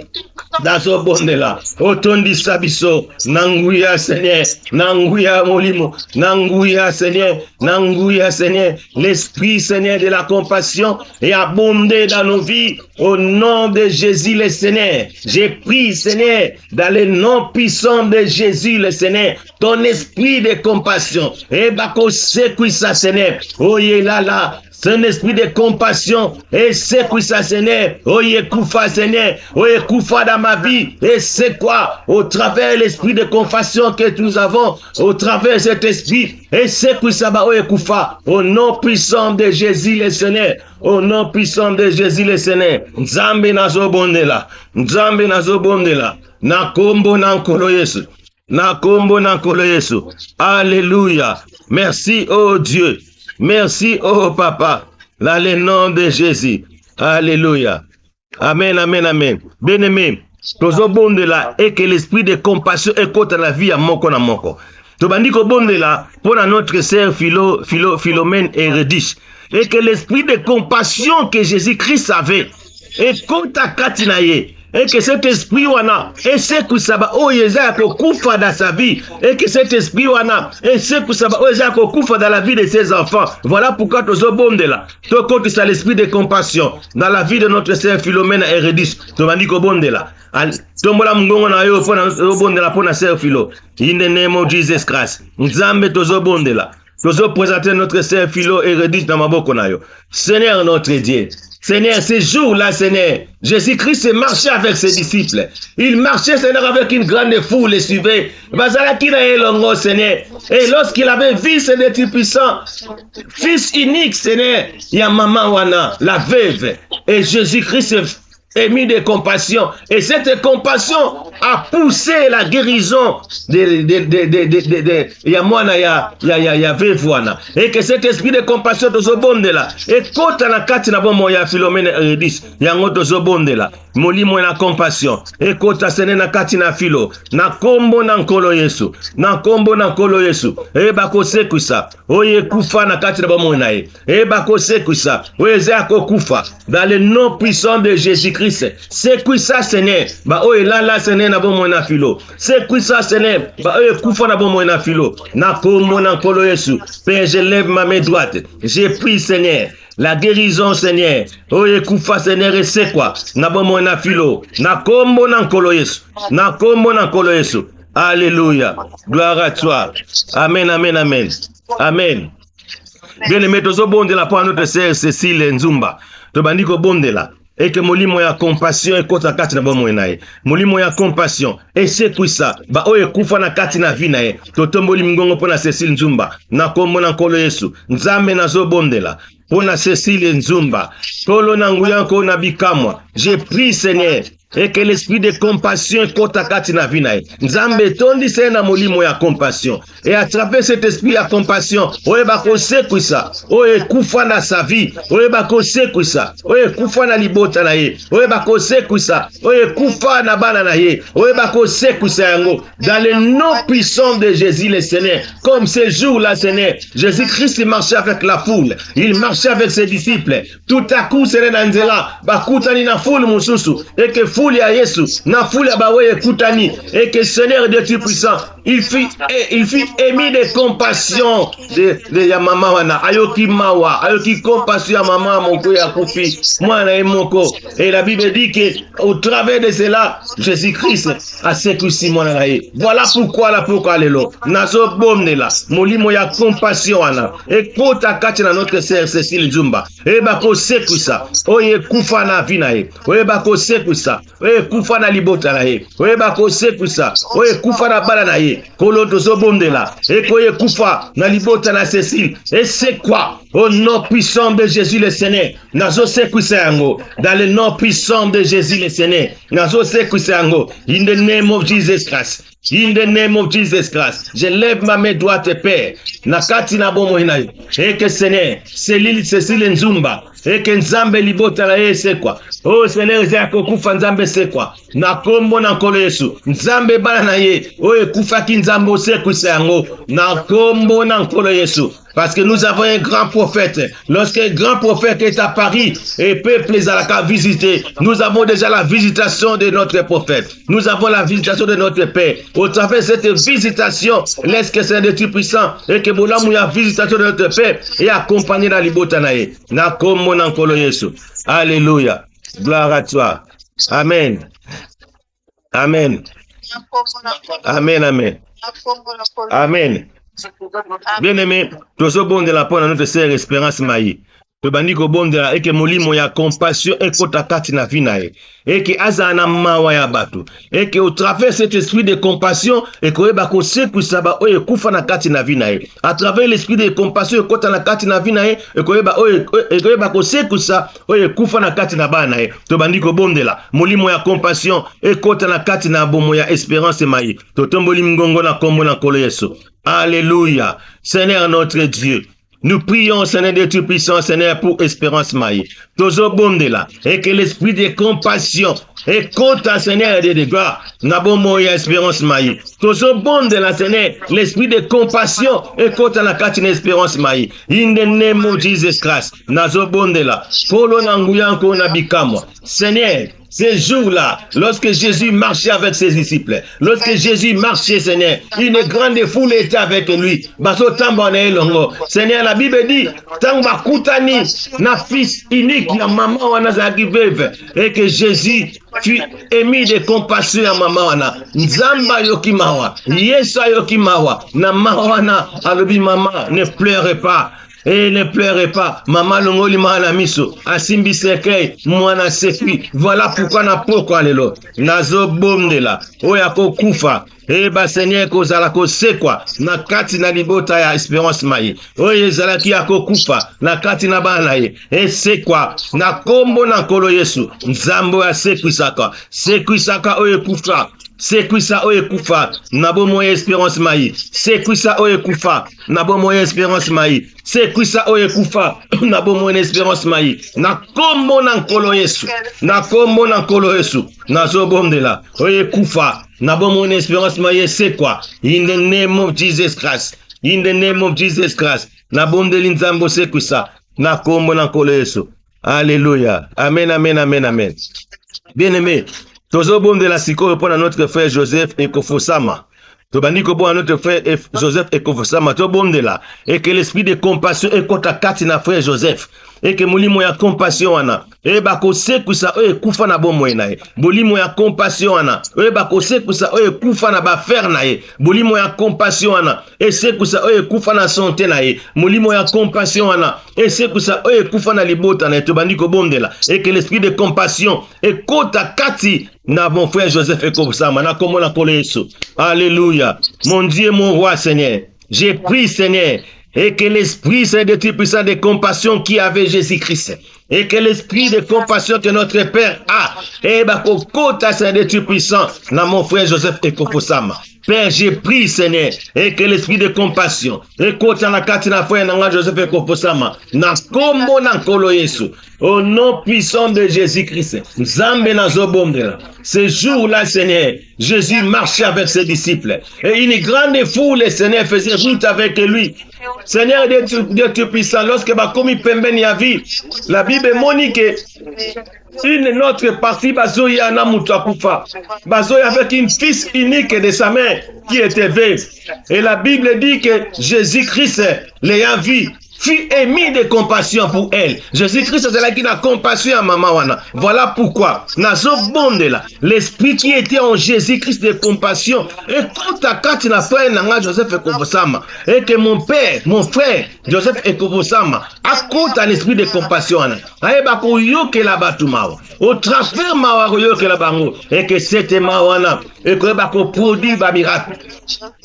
Dans ce bonde-là, Otondi Sabiso, Nanguya, Seigneur, Nanguya, Molimo, Nanguya, Seigneur, Nanguya, Seigneur, l'esprit, Seigneur, de la compassion est abondé dans nos vies, au nom de Jésus, le Seigneur. J'ai pris, Seigneur, dans le nom puissant de Jésus, le Seigneur, ton esprit de compassion. Et bako sekui ça, Seigneur. Oye là, c'est un esprit de compassion. Et c'est quoi ça, Seigneur? Oye koufa, Seigneur. Oye koufa dans ma vie. Et c'est quoi? Au travers de l'esprit de compassion que nous avons, au travers de cet esprit. Et c'est quoi ça, oye koufa? Au nom puissant de Jésus, le Seigneur. Au nom puissant de Jésus, le Seigneur. Nzambe nazo bondela. Nzambe nazo bondela. Na kombo na nkolo Yesu. Na kombo na nkolo Yesu. Alléluia. Merci, oh Dieu. Merci, oh Papa, dans le nom de Jésus. Alléluia. Amen, amen, amen. Bien-aimé, tozo bonde là et que l'esprit de compassion écoute la vie à moko na moko. Tobandi ko bonde là pour notre sœur Philomène et Redish. Et que l'esprit de compassion que Jésus-Christ avait écoute à Katinaye. Et que cet esprit wana, et c'est que ça va, oh yeza koufa dans sa vie, et que cet esprit wana, et c'est que ça va, oh yeza koufa dans la vie de ses enfants. Voilà pourquoi tu as bonde là. Tu comptes sur l'esprit de compassion dans la vie de notre sœur Philomène et Redis. Tu m'as dit que bonde là. Tombola mgongo na yo pona bonde là pona sœur Philo. In the name of Jesus Christ. Nzambe tozo bonde là. Tozo présenter notre sœur Philo et Redis dans maboko na yo. Seigneur notre Dieu. Seigneur, ces jours-là, Seigneur, Jésus-Christ marchait avec ses disciples. Il marchait, Seigneur, avec une grande foule, les suivait. Seigneur. Et lorsqu'il avait vu, Seigneur, tu puissant, fils unique, Seigneur, il y a maman Wana, la veuve. Et Jésus-Christ émis de compassion. Et cette compassion a poussé la guérison de Yamwana ya veuve. Et que cet esprit de compassion de Zobonde là, et quand on a kati na bomo ya Philomène Redis, yango to Zobonde là, molimo na compassion. Et quand on sene na kati na Philo, na kombo na nkolo Yesu, na kombo na nkolo Yesu. E bako sekusa, oye kufa na kati na bomo na ye. E bako sekusa, oye zako kufa dans le nom puissant de Jésus-Christ. C'est quoi ça, Seigneur? Bah, oh, là, Seigneur, na bon na filo. C'est quoi ça, Seigneur? Bah, oh, koufa na bon na filo. Na komo na kolo Yesu. Père, je lève ma main droite. J'ai pris, Seigneur, la guérison, Seigneur. Oh, koufa, Seigneur, et c'est quoi? Na bon na filo. Na komo na kolo Yesu. Na komo na kolo Yesu. Alléluia. Gloire à toi. Amen, amen, amen. Amen. Bien-aimé, tozo bonde la pour notre sœur Cécile Nzumba. Tobandi ko bonde la. Et que molimo ya compassion et kota kati na bomo nae. Molimo ya compassion. Et c'est quoi ça? Ba oye kufa na kati na vi nae. Totomboli mgongo pona Cécile Nzumba. Na kombo na nkolo Yesu. Nzambe na zo bondela. Pona Cécile Nzumba. Kolo na nguyanko na bikamwa. J'ai pris, Seigneur. Et que l'esprit de compassion kota kati na vi nae. Nzambe tondi se na molimo ya compassion. Et à travers cet esprit de compassion, oye bako se quoi ça? Oye kufa na sa vie. Oye bako se quoi ça? Oye kufa na libota na ye. Oye bako se quoi ça? Oye kufa na bana na ye. Oye bako se quoi ça yango. Dans le nom puissant de Jésus le Seigneur. Comme ce jour-là, Seigneur, Jésus-Christ marchait avec la foule. Il marchait avec ses disciples. Tout à coup, Seigneur Nanzela, bakutani na foule mususu. Et que foule ya Yesu, na foule ya bawe kutani. Et que Seigneur Dieu Tout-Puissant, il fut émis de compassion de ya mama wana. Ayoki mawa, ayoki compassion ya mama moko ya kufi. Mwana e moko. Et la Bible dit que au travers de cela, Jésus-Christ a sécusi mwana na ye. Voilà pourquoi la pourquoi lelo. Nazo bomne la. Molimo ya compassion wana. Et kota kati na notre sœur Cécile Nzumba. E bako sekusa. Oye kufa na vina ye. Oye bako sekusa. Oye kufa na libota na ye. Oye bako sekusa. Oye kufa na bala na ye. Kolo tozo bomne la. Et koye kufa na libota na Cécile. Et c'est quoi? Au nom puissant de Jésus le Seigneur. Nazo sekusa yango. Dans le nom puissant de Jésus le Seigneur. Nazo sekusa yango. In the name of Jesus Christ. In the name of Jesus Christ, je lève ma main droite, Père. Nakati na bomo hinayo. Eke Seigneur, Cécile Nzumba. Eke Nzambe libota la sekwa. Oh Seigneur, zako kufa Nzambe sekwa. Na kombo na nkolo Yesu. Nzambe bana na ye. Oye kufa ki Nzambe osekwa yango. Na kombo na nkolo Yesu. Parce que nous avons un grand prophète. Lorsqu'un grand prophète est à Paris et peuple les a visité, nous avons déjà la visitation de notre prophète. Nous avons la visitation de notre Père. Au travers de cette visitation, laisse que c'est de Dieu puissant et que Bolamou la visitation de notre Père et accompagné dans l'ibotanae. Na komo na nkolo Yesu. Alléluia. Gloire à toi. Amen. Amen. Amen. Amen. Amen. Bien-aimé, tous au bon de la peau dans notre sœur Espérance Maï. To bandiko bonde la eke molimo ya compassion ekota kati na vinae. Eke azana mawa ya batu. Eke au travers cet esprit de compassion eko eba ko seku saba oye kufa na kati na vinae. À travers l'esprit de compassion ekota na kati na vinae eko eba ko seku sa oye kufa na kati na banae. To bandiko bonde la molimo ya compassion ekota na kati na bomo ya Espérance Maï. To tomboli mgongo na kombo na kolo Yesu. Alléluia. Seigneur notre Dieu. Nous prions, Seigneur de Dieu puissant, Seigneur, pour Espérance Maï. Toujours bon de là. Et que l'esprit de compassion et compte, Seigneur, de gloire. N'abon moya Espérance Maï. Toujours bon de là, Seigneur. L'esprit de compassion et compte la carte Espérance Maï. In the name of Jesus Christ. Nazo bon de là. Polo nanguyanko nabikamo. Seigneur. Ces jours-là, lorsque Jésus marchait avec ses disciples, lorsque Jésus marchait, Seigneur, une grande foule était avec lui. Seigneur, la Bible dit, Tamba Koutani, na fils unique, na maman wana zaki veuve, et que Jésus fut émis de compassion à maman wana. Nzamba yokimawa, Yesa yokimawa, na mawana, alobi maman, ne pleurez pas. Et ne pleurez pas. Maman longoli mana miso. Asimbi sekei. Mwana sekui. Voilà pourquoi na poko alelo. Nazo bomde la. Oyako kufa. Eba Seigneur kozala kosekwa. Na kati na libota ya Espérance Maï. Oye zalaki yako kufa. Na kati na banaye. E sekwa. Na kombo na kolo Yesu. Nzambo ya sekwisaka. Sekwisaka oye kufa. Sekwisa oye kufa. Nabo moye Espérance Maï. Sekwisa oye kufa. Nabo moye Espérance Maï. Sekwisa oye kufa. Nabo moye Espérance Maï. Na kombo na nkolo Yesu. Na kombo na nkolo Yesu. Nazo bomde la. Oye kufa. Nabo moye Espérance Maï. C'est quoi? In the name of Jesus Christ. In the name of Jesus Christ. Na bomde linzambo sekwisa. Na kombo na nkolo Yesu. Alléluia. Amen, amen, amen, amen. Bien-aimé. Tozo bom de la siko répond à notre frère Joseph et Kofosama. Tobandiko bon à notre frère Joseph et Kofosama. To bom de la. Et que l'esprit de compassion est contre Katina frère Joseph. Et que molimo ya compassion ana. E bako sekusa oye kufa na bomo enae. Bolimo ya compassion ana. E bako sekusa oye kufa na bafer nae. Bolimo ya compassion ana. E sekusa oye kufa na santé nae. Molimo ya compassion ana. E sekusa oye kufa na libota nae. Tobandiko bom de la. Et que l'esprit de compassion est contre Kati na mon frère Joseph et Kofosama. Na komo na kole Yesu. Alléluia. Mon Dieu, mon roi Seigneur. J'ai pris Seigneur. Et que l'esprit, c'est de Dieu puissant de compassion qui avait Jésus-Christ. Et que l'esprit de compassion que notre Père a. Et bah, kota c'est de Dieu puissant. Na mon frère Joseph et Kofosama. Père, j'ai pris, Seigneur, et que l'esprit de compassion, et kota na kati na frère nanga Joseph et Kofosama, na kombo na kolo Yesu, au nom puissant de Jésus-Christ, Nzambe na zobomdela. Ce jour-là, Seigneur, Jésus marchait avec ses disciples, et une grande foule, Seigneur, faisait route avec lui. Seigneur, Dieu puissant, lorsque bakomi pembeni ya vie, la Bible monique une autre partie bazoya na mutu akufa. Bazoya avec une fils unique de sa mère qui était veuve. Et la Bible dit que Jésus-Christ l'ayant vu fut émis de compassion pour elle. Jésus-Christ c'est là qui a compassion à maman wana. Voilà pourquoi nazo bonde là, l'esprit qui était en Jésus-Christ de compassion et quand à Kati na frère nanga Joseph et Kofosama et que mon père, mon frère Joseph ekobosama akota l'esprit de compassion ana ayeba ko yokela batu mawa au travers mawa ko yokela bango et que cette mawana et que ba ko produit ba miracle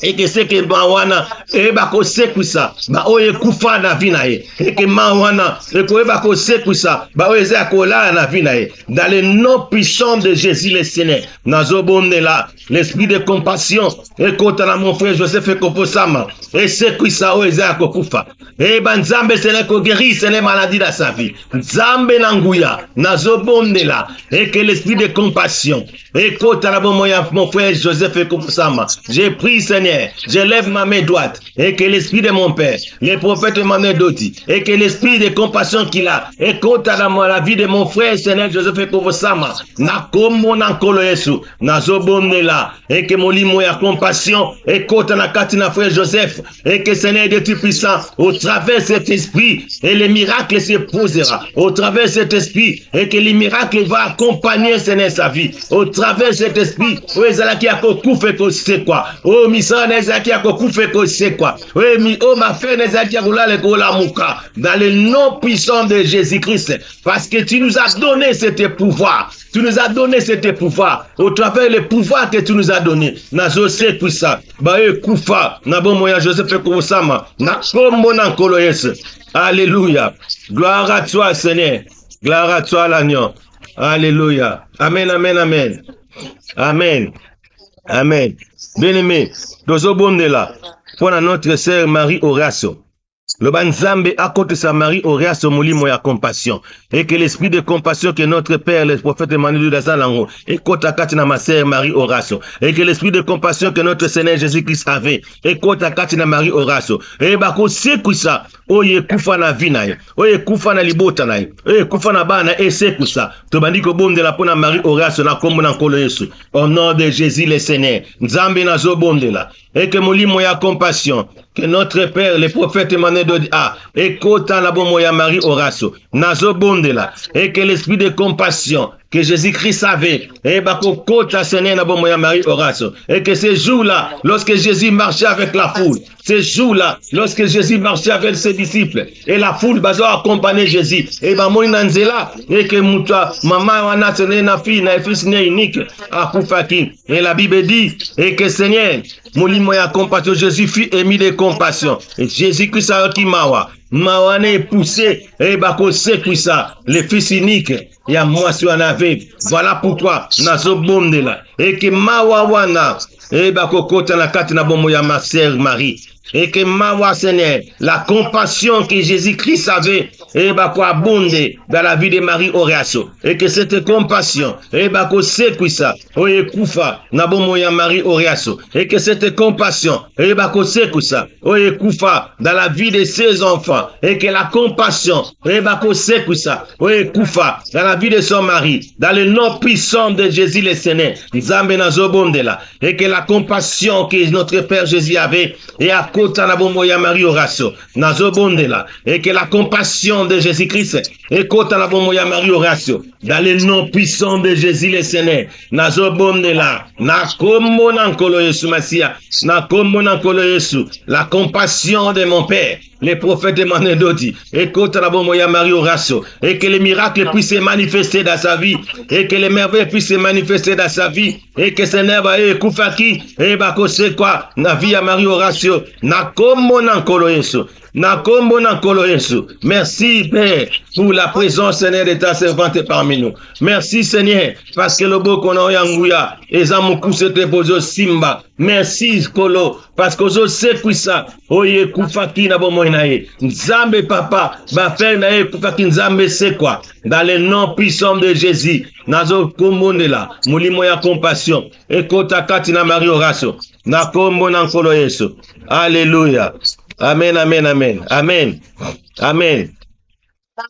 et que c'est que mawana et ba ko sekuisa ba oye kufa na vinae et que mawana et que ba ko sekuisa ba oye za ko la na vinae dans le nom puissant de Jésus le Seigneur nazobonde là l'esprit de compassion et kota na mon frère Joseph ekobosama et sekuisa oye za ko kufa et banzambe sene ko guérir sene maladie dans sa vie nzambe nanguya nazobonde là et que l'esprit de compassion et kota na moya mon frère Joseph ekobosama j'ai pris Seigneur je lève ma main droite et que l'esprit de mon père le prophète Emmanuel Doti et que l'esprit de compassion qu'il a et kota na la vie de mon frère Seigneur Joseph ekobosama na komo na nkolo Yesu nazobonde là et que molimo ya compassion et kota na kati na frère Joseph et que Seigneur de Dieu puissant au travers de cet esprit et les miracles se posera au travers de cet esprit et que les miracles vont accompagner Seigneur sa vie au travers de cet esprit o ezalaki akokufa ko c'est quoi o misana ezalaki akokufa ko c'est quoi o ma frère ezalaki akolala ko la muka dans le nom puissant de Jésus-Christ parce que tu nous as donné cet pouvoir. Tu nous as donné cet pouvoir au travers le pouvoir que tu nous as donné. Nazo se puissant. Ba e kufa na bon moya Joseph ekobosama na kombo na nkolo Yesu. Alléluia. Gloire à toi Seigneur. Gloire à toi l'agneau. Alléluia. Amen, amen, amen. Amen. Amen. Bien-aimé, tozobonde là pour notre sœur Marie Horacio. Le banzambe à côté sa Marie Horacio molimo ya compassion et que l'esprit de compassion que notre père le prophète Emmanuel Dazalango et kota kati na ma sœur Marie Horacio et que l'esprit de compassion que notre Seigneur Jésus-Christ avait et kota kati na Marie Horacio et bako sekuisa oye kufa na vinaye oye kufa na libota naye oye kufa na bana et sekuisa to bandiko bonde la pona Marie Horacio na kombo na nkolo Yesu au nom de Jésus le Seigneur nzambe na zo bonde la et que molimo ya compassion que notre père le prophète Emmanuel Dodi a et kota la bomo ya Marie Horacio nazo bonde la et que l'esprit de compassion que Jésus-Christ avait et bako kota Seigneur na bomo ya Marie Horacio et que ce jour-là lorsque Jésus marchait avec la foule ce jour-là lorsque Jésus marchait avec ses disciples et la foule bazo accompagner Jésus et ba moni na nzela et que muta maman wana Seigneur na fille na fils né unique a kufaki et la Bible dit et que Seigneur molimo ya compassion Jésus fut émis de compassion et Jésus-Christ a qui mawa mawane poussé et bako sekuisa le fils unique ya moi sur en avait voilà pourquoi nazo bonde là et que mawa wana et bako kota na kati na bomo ya ma sœur Marie et que mawa Seigneur la compassion que Jésus-Christ avait et bako abonde dans la vie de Marie Horacio et que cette compassion et bako sekuisa oye kufa na bomo ya Marie Horacio et que cette compassion et bako sekuisa oye kufa dans la vie de ses enfants et que la compassion et bako sekuisa oye kufa dans la vie de son mari dans le nom puissant de Jésus le Seigneur nzambe na zobonde la et que la compassion que notre Père Jésus avait et à kota na bomo ya Marie Horacio na zobonde la et que la compassion de Jésus-Christ et kota na bomo ya Marie Horacio dans le nom puissant de Jésus le Seigneur na zobonde la na kombo na nkolo Yesu Masia na kombo na nkolo Yesu la compassion de mon Père les prophètes Emmanuel Dodi et kota na bomo ya Marie Horacio et que les miracles puissent se manifester dans sa vie et que les merveilles puissent se manifester dans sa vie et que Seigneur va kufaki et bako c'est quoi na vie ya Marie Horacio na kombo na nkolo Yesu na kombo na nkolo Yesu. Merci Père pour la présence Seigneur de ta servante parmi nous. Merci Seigneur parce que le beau qu'on a yanguya et zamuku se te bozo simba. Merci Kolo parce que zo se puisa oye kufaki na bomo nae. Nzambe papa ba faire nae kufaki nzambe c'est quoi dans le nom puissant de Jésus. Nazo komone la mulimo ya compassion et kota kati na Marie Horacio na kombo na nkolo Yesu. Alléluia. Amen, amen, amen, amen, amen.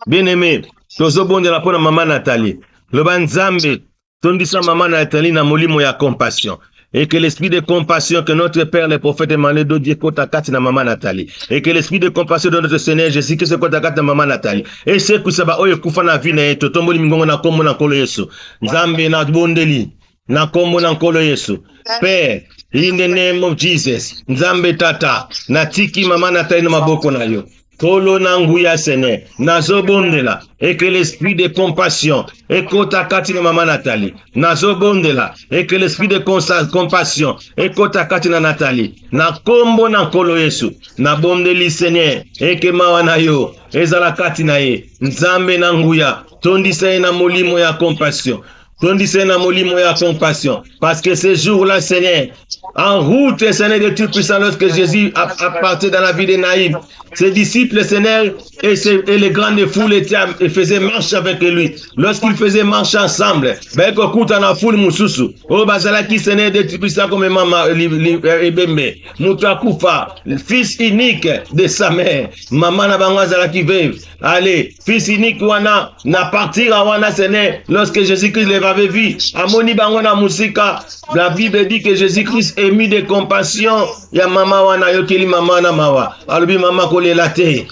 Bien-aimé, tozobonde la pona maman Nathalie. Le banzambe, tondisa maman Nathalie na molimo ya compassion. Et que l'esprit de compassion que notre Père, le prophète Emmanuel Dodi kota kati na maman Nathalie. Et que l'esprit de compassion de notre Seigneur Jésus Christ kota kati na maman Nathalie. Et c'est que ça va oye kufa na vie na eto tomboli mingongo na kombo na nkolo Yesu. Nzambe na bondeli na kombo na nkolo Yesu. Père, in the name of Jesus, Nzambe tata, natiki mama Nathalie na maboko na yo. Kolo nanguya sene, nazobondela, et que l'esprit de compassion, et kota katina maman Nathalie, nazobondela, et que l'esprit de compassion, et kota katina Nathalie, na kombo na kolo Yesu, na bondeli Seigneur, et que mawana yo, ezala katina ye, nzambe nanguya, tondisa na molimo ya compassion. Tondissez na molimo ya compassion. Parce que ce jour-là, Seigneur, en route, Seigneur, de tout puissant, lorsque Jésus a parti dans la vie des naïfs, ses disciples, Seigneur, et les grandes foules faisaient marche avec lui. Lorsqu'ils faisaient marche ensemble, ben, écoute, en a foule, moussousou. Oh, bazala qui, Seigneur, de tout puissant, comme maman, Ebembe, Moutakufa, fils unique de sa mère, maman Nabangazala qui vive. Allez, fils unique, wana, na partir à wana, Seigneur, lorsque Jésus-Christ avait vu, Amoni Bangona Musika, la Bible dit que Jésus-Christ est mis de compassion. Ya mama wana yokeli mama na mawa. Alubi mama kole late.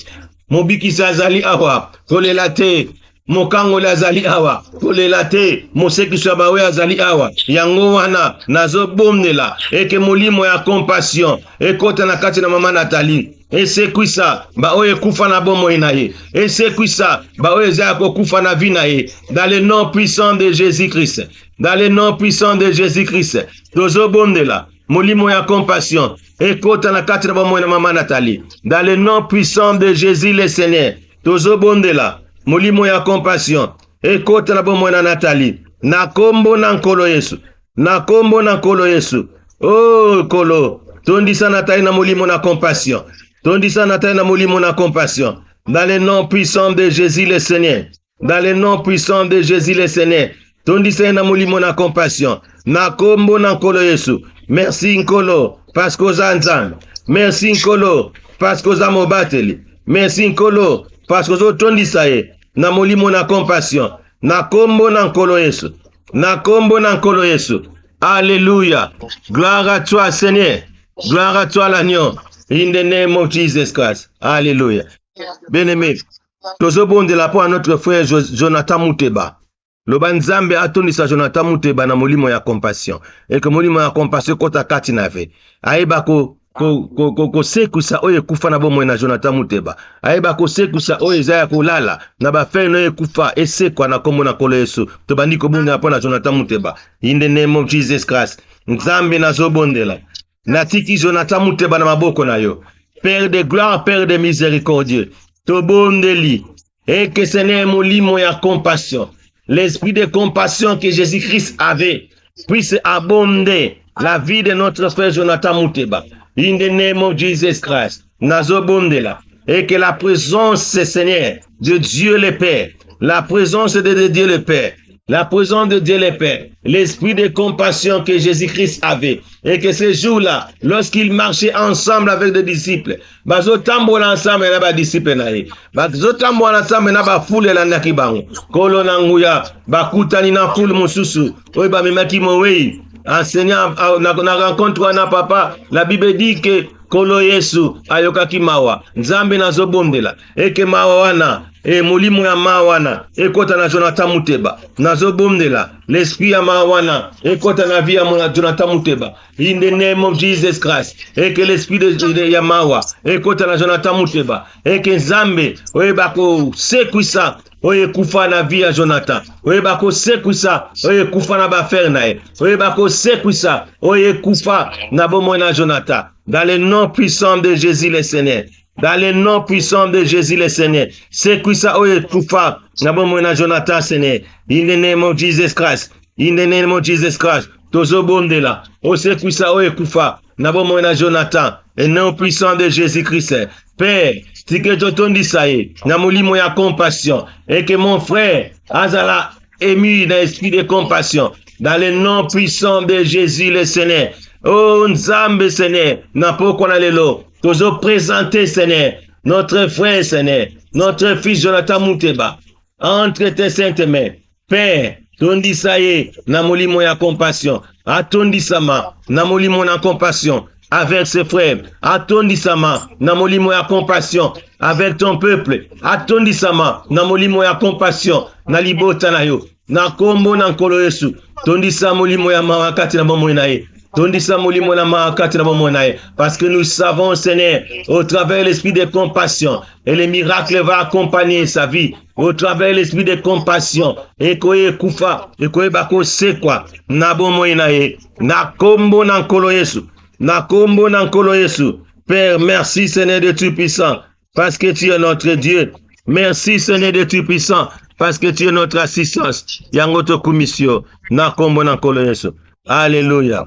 Mobiki sazali awa. Kole late. Mokango lazali awa. Kole late. Moseki sabawe azali awa. Yango wana nazo bomnela. Eke molimo ya compassion. Ekota na kati na mama Nathalie. Et c'est quoi ça? Ba oye kufa na bomo inaye. Et c'est quoi ça? Ba oye zako kufa na vinaye. Dans le nom puissant de Jésus-Christ. Dans le nom puissant de Jésus-Christ. Tozo bondela. Molimo ya compassion. Et kota na kati na bomo na mama Nathalie. Dans le nom puissant de Jésus le Seigneur. Tozo bondela. Molimo ya compassion. Et kota na bomo na Nathalie. Na kombo na nkolo Yesu. Na kombo na nkolo Yesu. Oh kolo. Tondisa Nathalie na molimo na compassion. Tondisa Nathalie na molimo na compassion. Dans le nom puissant de Jésus le Seigneur. Dans le nom puissant de Jésus le Seigneur. Tondisa na molimo na compassion. Na kombo na nkolo Yesu. Merci nkolo. Parce que oza nzambe. Merci nkolo. Parce que oza mobateli. Merci nkolo. Parce que ozo tondisa ye. Na molimo na compassion. Na kombo na nkolo Yesu. Na kombo na nkolo Yesu. Alléluia. Gloire à toi Seigneur. Gloire à toi l'agneau. In the name of Jesus Christ. Alléluia. Bien-aimé, tozobonde la pour notre frère Jonathan Mouteba. Le banzambe atondisa Jonathan Mouteba na molimo ya compassion. Et que molimo ya compassion kota kati na ve. Aeba ko sekusa oye kufa na bomo na Jonathan Mouteba. Aeba ko sekusa oye zaya kolala na ba fer no ye kufa esekwa na kombo na kolo Yesu. To bandi ko bunga po na Jonathan Mouteba. In the name of Jesus Christ. Nzambe na zobondela. Natiki Jonathan Mouteba na maboko na yo. Père de gloire, Père de miséricordieux. Tobondeli. Et que Seigneur molimo ya compassion. L'esprit de compassion que Jésus-Christ avait puisse abonder la vie de notre frère Jonathan Mouteba. In the name of Jesus Christ. Nazobondela. Et que la présence, Seigneur, de Dieu le Père, la présence de Dieu le Père, la présence de Dieu le Père, l'esprit de compassion que Jésus-Christ avait, et que ce jour-là, lorsqu'il marchait ensemble avec des disciples, bazotambola ensemble na ba disciples na ye, bazotambola ensemble na ba foule la nakibango, kolo nanguya, bakutani na foule mususu, oye ba memaki mowei, enseignant na rencontre wana papa, la Bible dit que kolo Yesu ayokaki mawa, nzambe nazobondela, eke mawa wana, et molimo ya mawana, ekota na Jonathan Mouteba, nazobondela, l'esprit ya mawana, ekota na vie ya Jonathan Mouteba, in the name of Jesus Christ, et que l'esprit de Yamawa, ekota na Jonathan Mouteba, et que nzambe, oye bako sekuisa, oye kufa na vie ya Jonathan, oye bako sekuisa, oye kufa na bafer na ye, oye bako sekuisa, oye kufa na bomo na Jonathan, dans le nom puissant de Jésus le Seigneur. Dans le nom puissant de Jésus le Seigneur. C'est qui ça oye kufa na bomo na Jonathan Seigneur. In the name of Jesus Christ. In the name of Jesus Christ. Tozo bondela. O c'est qui ça oye kufa na bomo na Jonathan. Et nom puissant de Jésus Christ. Père, si que jotondi ça ye na molimo ya compassion et que mon frère azala ému dans l'esprit de compassion. Dans le nom puissant de Jésus le Seigneur. Oh Nzambe Seigneur, na poko na lelo. Tozo présenter, Seigneur, notre frère, Seigneur, notre fils Jonathan Mouteba, entre tes saintes mains. Père, tondi saye, na molimo ya compassion, atondi sama, na molimo na compassion, avec ses frères, atondi sama, na molimo ya compassion, avec ton peuple, atondi sama, na molimo ya compassion, na libota na yo, na kombo na nkolo Yesu, tondi sa molimo ya mawakati na bomo na ye. Tondisa molimo na makati na bomonaye. Parce que nous savons, Seigneur, au travers de l'esprit de compassion, et le miracle va accompagner sa vie. Au travers de l'esprit de compassion, et koye kufa, et koye bako sekwa, na bomonaye, na kombo na nkolo Yesu, na kombo na nkolo Yesu. Père, merci Seigneur de Tout-Puissant, parce que tu es notre Dieu. Merci Seigneur de Tout-Puissant, parce que tu es notre assistance. Yangoto kumisio, na kombo na nkolo Yesu. Alléluia.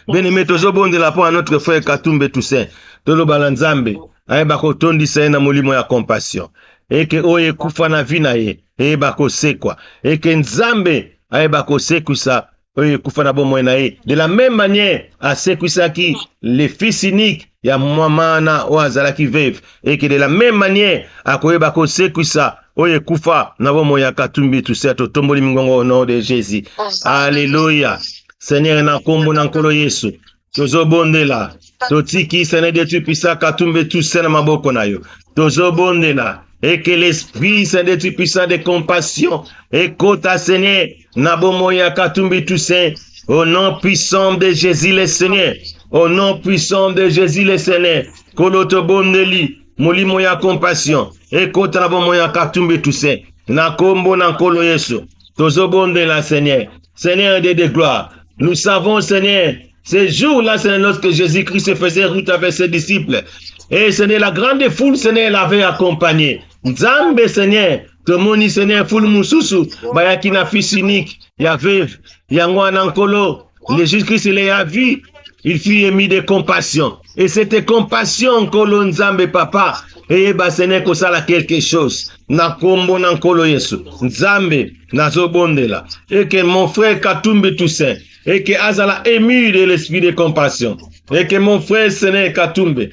Bien-aimé, tozobonde la pour à notre frère Katumbe Toussaint. Tolo balanzambe. Aye bako tondi sa na molimo ya compassion. Eke oye kufa na vina ye. Aye bako sekwa. Eke nzambe. Aye bako sekusa. Oye kufa na bomo na ye. De la même manière, à sekusa ki les fils uniques ya mwamana wazala ki veve. Eke de la même manière, à koye bako sekusa. Oye kufa na bomo ya Katumbe Toussaint. Tomboli mingongo au nom de Jésus. Alléluia. Seigneur na kombo na nkolo Yesu. Tozobonde la. Totiki Seigneur de Tout-Puissant Katumbe Toussaint na maboko na yo. Tozobonde la. Et que l'esprit Seigneur de Tout-Puissant de compassion écoute à Seigneur na bomo ya Katumbe Toussaint. Au nom puissant de Jésus le Seigneur. Au nom puissant de Jésus le Seigneur. Koloto bondeli. Molimo ya compassion. Écoute na bomo ya Katumbe Toussaint. Na kombo na nkolo Yesu. Tozobonde la Seigneur. Seigneur de gloire. Nous savons, Seigneur, ces jours-là, Seigneur, lorsque Jésus-Christ se faisait route avec ses disciples. Et Seigneur, la grande foule, Seigneur, l'avait accompagné. Nzambe, Seigneur, tomoni, Seigneur, foule mususu, bayakina fils unique, yave, yangwana nkolo, le Jésus-Christ, il a vu, il fut émis de compassion. Et cette compassion, nkolo Nzambe, papa, et bah, Seigneur, que ça a quelque chose. Na kombo na nkolo Yesu. Nzambe, na zobonde la. Et que mon frère Katumbe Toussaint, et que Azala ému de l'esprit de compassion. Et que mon frère Seigneur Katumbe,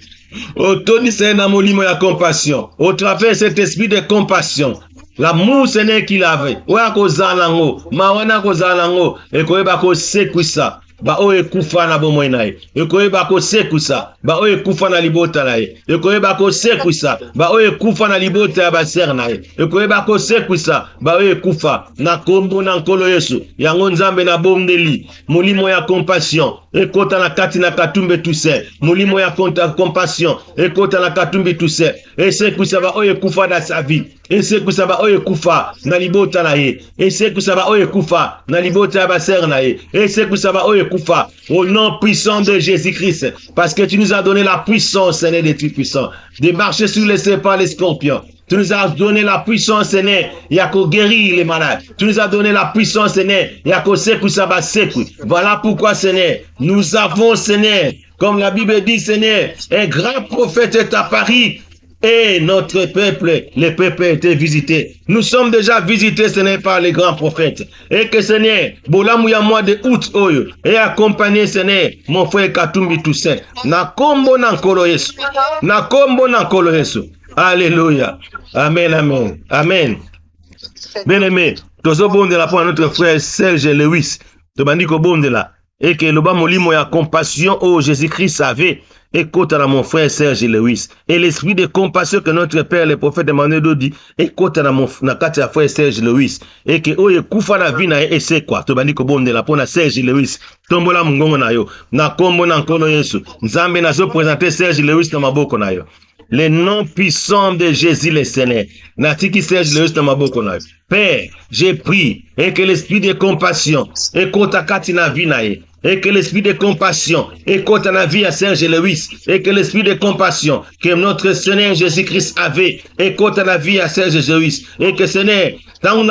au toni Seigneur molimo ya compassion, au travers cet esprit de compassion, l'amour Seigneur qu'il avait, oya ko zalango, mawana ko zalango, et ko eba ko sekwisa. Ba oye kufa na bomo inaye. Ekoye bako sekusa. Ba oye kufa na libota naye. Ekoye bako sekusa. Ba oye kufa na libota ya baser naye. Ekoye bako sekusa. Ba oye kufa na kombo na nkolo Yesu. Yango Nzambe na bondeli. Molimo ya compassion. Ekota na kati na Katumbe Toussaint. Molimo ya compassion. Ekota na Katumbe Toussaint. Esekusa ba oye kufa na sa vie. Esekusa ba oye kufa na libota naye. Esekusa ba oye kufa na libota ya baser naye. Esekusa ba oye kufa au nom puissant de Jésus-Christ, parce que tu nous as donné la puissance, Seigneur, de Tout-Puissant, de marcher sur les serpents, les scorpions. Tu nous as donné la puissance, Seigneur, yako guérir les malades. Tu nous as donné la puissance, Seigneur, yako seku saba seku. Voilà pourquoi, Seigneur, nous avons, Seigneur, comme la Bible dit, Seigneur, un grand prophète est apparu. Et notre peuple, le peuple a été visité. Nous sommes déjà visités, Seigneur, par les grands prophètes. Et que, Seigneur, Bolamouya mois de août, Oyo, et accompagné, Seigneur, mon frère Katumbi Toussaint. Na kombo na nkolo Yesu. Na kombo na nkolo Yesu. Alléluia. Amen, amen. Amen. Bien-aimé, tozo bonde la pour notre frère Serge Lewis. Tobandi ko bonde la. Et que le bas molimo ya compassion, oh Jésus-Christ avait. Écoute à mon frère Serge Lewis. Et l'esprit de compassion que notre père, le prophète Emmanuel dit, écoute à mon frère Serge Lewis. Et que oye kufa na vina et c'est quoi? Tobandi ko bonde la pona Serge Lewis. Tombola mungongo na yo. Na kombo na nkono Yesu. Nzambe na zo présenter Serge Lewis na maboko na yo. Le nom puissant de Jésus le Seigneur. Natiki Serge Lewis na maboko na yo. Père, j'ai prié et que l'esprit de compassion écoute à katina vina ye. Et que l'esprit de compassion écoute à la vie à Serge Lewis. Et que l'esprit de compassion que notre Seigneur Jésus-Christ avait écoute à la vie à Serge Lewis. Et que Seigneur, dans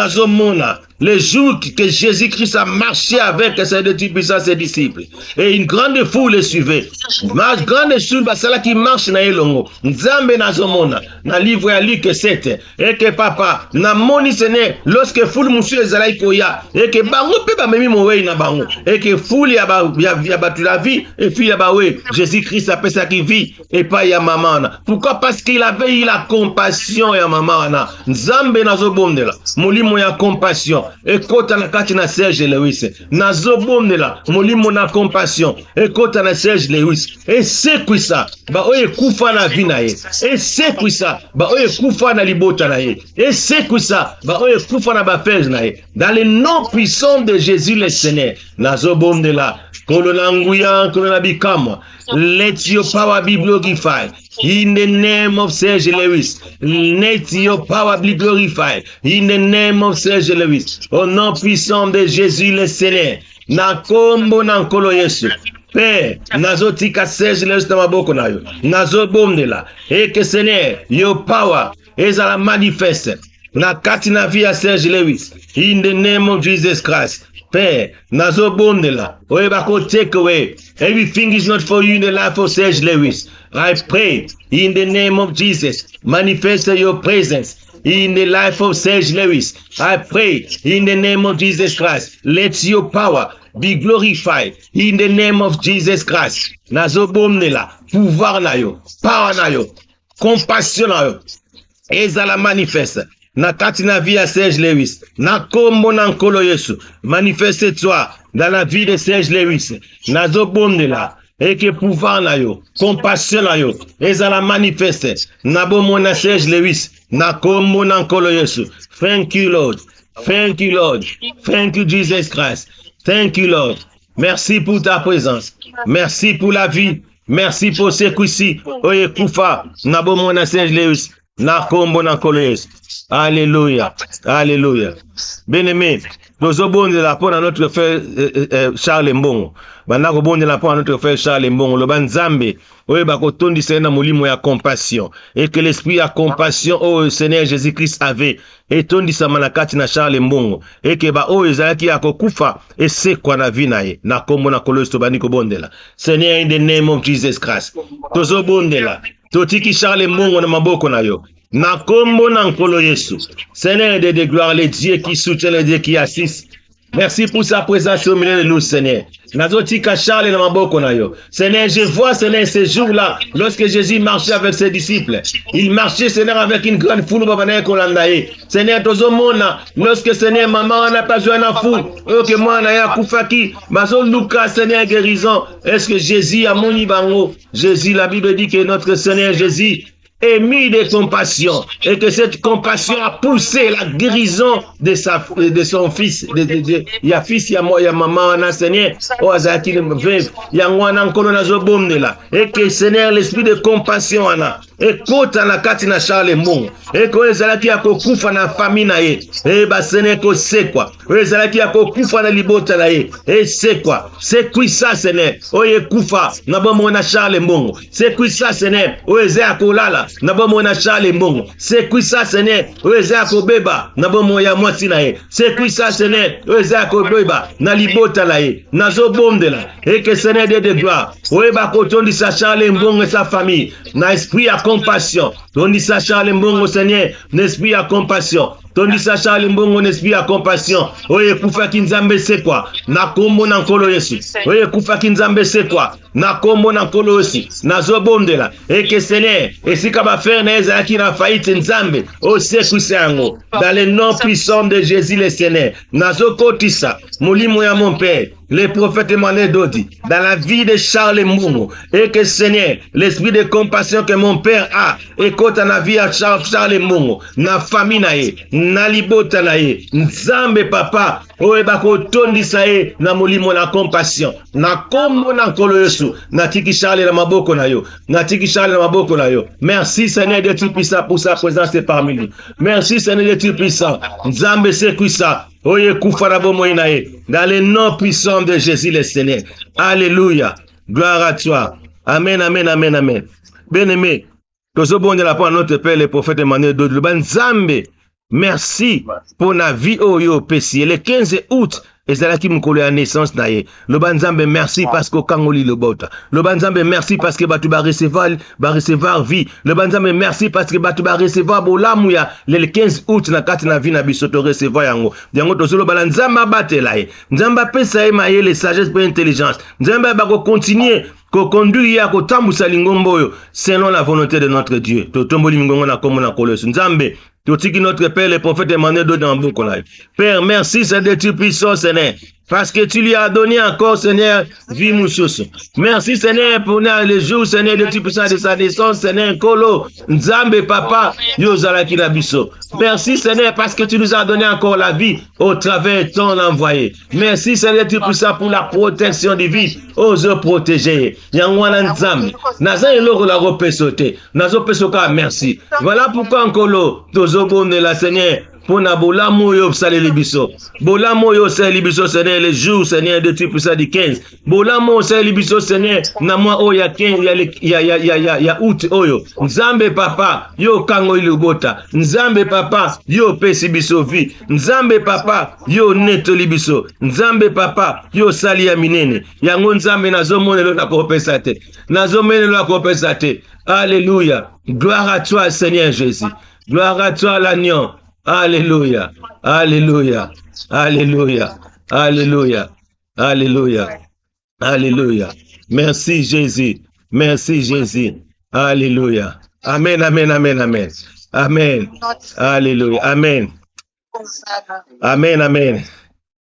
le jour que Jésus-Christ a marché avec ses disciples, ses disciples, et une grande foule le suivait. Ma grande foule, c'est là qui marche na elongo. Nzambe na zomona, na livre à Luc 7. Et que papa, na moni Seigneur, lorsque foule monsieur ezala ikoya, et que bango pe ba memi mowe na bango, et que foule ya batu la vie, et puis ya ba we, Jésus-Christ appelle ça qui vit, et pas ya maman. Pourquoi? Parce qu'il avait eu la compassion ya maman. Nzambe na zobonde la, molimo ya compassion. Écoute na kati na Serge Lewis. Na zobonde la, molimo na compassion. Écoute na Serge Lewis. Et c'est quoi ça? Ba oye kufa na vina ye. Et c'est quoi ça? Ba oye kufa na libota na ye. Et c'est quoi ça? Ba oye kufa na bafez na ye. Dans le nom puissant de Jésus le Seigneur. Na zobonde la. Kolonanguya, Kolonabikama. Let your power be glorified. In the name of Serge Lewis. Let your power be glorified. In the name of Serge Lewis. Au nom puissant de Jésus le Seigneur. Nakombo nankolo Yesu. Père, nazotika Serge Lewis na maboko na yo. Nazobomdela. Et que Seigneur, your power is a manifest. Na kati na vie ya Serge Lewis. In the name of Jesus Christ. Père, nazobomdela. Oebako take away. Everything is not for you in the life of Serge Lewis. I pray in the name of Jesus. Manifest your presence in the life of Serge Lewis. I pray in the name of Jesus Christ. Let your power be glorified in the name of Jesus Christ. Nazobomdela. Pouvoir na yo. Power na yo. Compassion na yo. Ezala manifeste. Na kati na vie ya Serge Lewis. Na kombo na nkolo Yesu. Manifeste-toi dans la vie de Serge Lewis. Nazo bomdela. Et que pouvoir na yo. Compassion na yo. Ezala manifeste. Na bomo na Serge Lewis. Na kombo na nkolo Yesu. Thank you, Lord. Thank you, Lord. Thank you, Jesus Christ. Thank you, Lord. Merci pour ta présence. Merci pour la vie. Merci pour ce coup-ci. Oye Koufa. Na bomo na Serge Lewis. Na kombo na nkolo Yesu. Alléluia. Alléluia. Bien-aimé, nous obonde la pour notre frère Charles Mbongo. Banda ko bonde la pour notre frère Charles Mbongo. Le banzambe, oye bako tondi sena molimo ya compassion. Et que l'esprit ya compassion au Seigneur Jésus-Christ avait. Et tondi sa manakati na Charles Mbongo. Et que ba o ezalaki ya kokufa. Et c'est quoi na vie na ye. Na kombo na kolo to bani ko bonde la. Seigneur, in the name of Jesus Christ. Tozo bonde la. Totiki Charles Mbongo na maboko na yo. Na kombo na nkolo Yesu. Seigneur de gloire, les dieux qui soutiennent, les dieux qui assistent. Merci pour sa présence au milieu de nous, Seigneur. Nazotika Charles na maboko na yo. Seigneur, je vois, Seigneur, ces jours-là, lorsque Jésus marchait avec ses disciples, il marchait, Seigneur, avec une grande foule. Seigneur, tozomona, lorsque, Seigneur, maman n'a pas joué en foule, ok, moi, na kufaki, bazo Lucas, Seigneur, guérison. Est-ce que Jésus a mon ibango? Jésus, la Bible dit que notre Seigneur Jésus émis de compassion et que cette compassion a poussé la guérison de son fils. Il y a fils, il y a maman, il y a Seigneur, il y a un encore et que Seigneur, l'esprit de compassion écoute la katina Charles Mbongo et que ezalaki ya kokufa na famille na ye et ba Seigneur ko c'est quoi ezalaki ya kokufa na libota na ye et c'est quoi c'est qui ça Seigneur oye kufa na bomo na Charles Mbongo c'est qui ça Seigneur oye ya kolala na bomo na Charles Mbongo c'est qui ça Seigneur oye ya kobeba na bomo ya mwasi na ye c'est qui ça Seigneur oye ya kobeba na libota na ye na zo bondela et que Seigneur de gloire oye ba kotondi sa Charles Mbongo et sa famille na esprit à compassion. Tondi sa Charles Mbongo, Seigneur, n'esprit à compassion. Tondi sa Charles Mbongo, n'esprit à compassion. Oye kufa kinzambe c'est quoi? Na kombo na nkolo Yesu. Oye kufa kinzambe c'est quoi? Na kombo na nkolo Yesu. Na zobondela. Et que Seigneur, et si kaba faire na ezaki na faillite nzambe, o seku sango. Dans le nom puissant de Jésus le Seigneur. Na zokotisa, molimo ya mon Père. Les prophètes Emmanuel Dodi, dans la vie de Charles Mbongo, et que Seigneur, l'esprit de compassion que mon Père a, écoute na vie à Charles Mbongo, na famille nae, na libota nae, nzambe papa, oe bako tondi sae, na molimo na compassion, na kombo na nkolo Yesu, na tiki Charles na maboko na yo, na tiki Charles na maboko na yo. Merci Seigneur de tout puissant pour sa présence parmi nous. Merci Seigneur de tout puissant, nzambe c'est qui ça. Oye kufarabo moinae, dans le nom puissant de Jésus le Seigneur. Alléluia. Gloire à toi. Amen, amen, amen, amen. Bien-aimé, toujours bon de la part de notre Père, le prophète Emmanuel Dodi, Zambé, merci pour la vie au yo PC. Le 15 août, ezalaki mukolo ya naissance na ye. Le banzambe merci parce que kangoli le bota. Le banzambe merci parce que batu ba recevoir vie. Le banzambe merci parce que batu ba recevoir bolamu ya le 15 août na kati na vie na bisoto recevoir yango. Yango tozolo balanzamba batela ye. Nzamba pesa ye maye le sagesse pour intelligence. Nzamba ba ko continuer ko conduire ya ko tambusa lingombo yo selon la volonté de notre Dieu. Totomboli mingongo na komo na kolo Nzambe Totiki notre Père, le prophète Emmanuel Dodi dans beaucoup. Père, merci, c'est de tu puissant, Seigneur. parce que tu lui as donné encore, Seigneur, vie mouchous. Merci, Seigneur, pour les jours, Seigneur, de puissant de sa naissance, Seigneur, Kolo, Nzambe, Papa, Yozalaki Nabiso. Merci, Seigneur, parce que tu nous as donné encore la vie au travers de ton envoyé. Merci, Seigneur, tu puissant pour la protection des vies, aux protégés. Yangwana Nzambe, Nazan et l'eau la repesote, Nazo Pesoka, merci. Voilà pourquoi, Nkolo, Tozobo de la Seigneur, pour na bolamo yo sale libiso. Bolamo yo sale libiso, Seigneur, les jours, Seigneur, de tu puissant du 15. Bolamo sale libiso, Seigneur, na moi o ya 15, ya août oyo. Nzambe papa, yo kango ilubota. Nzambe papa, yo pesi biso vi. Nzambe papa, yo neto libiso. Nzambe papa, yo sali ya minene. Yango nzambe nazo monelo na kopesa te. Nazo monelo na kopesa te. Alléluia. Gloire à toi, Seigneur Jésus. Gloire à toi, l'agneau. Alléluia, alléluia, alléluia, alléluia, alléluia, alléluia. Merci Jésus, merci Jésus. Alléluia. Amen, amen, amen, amen. Amen. Alléluia, amen. Amen, amen.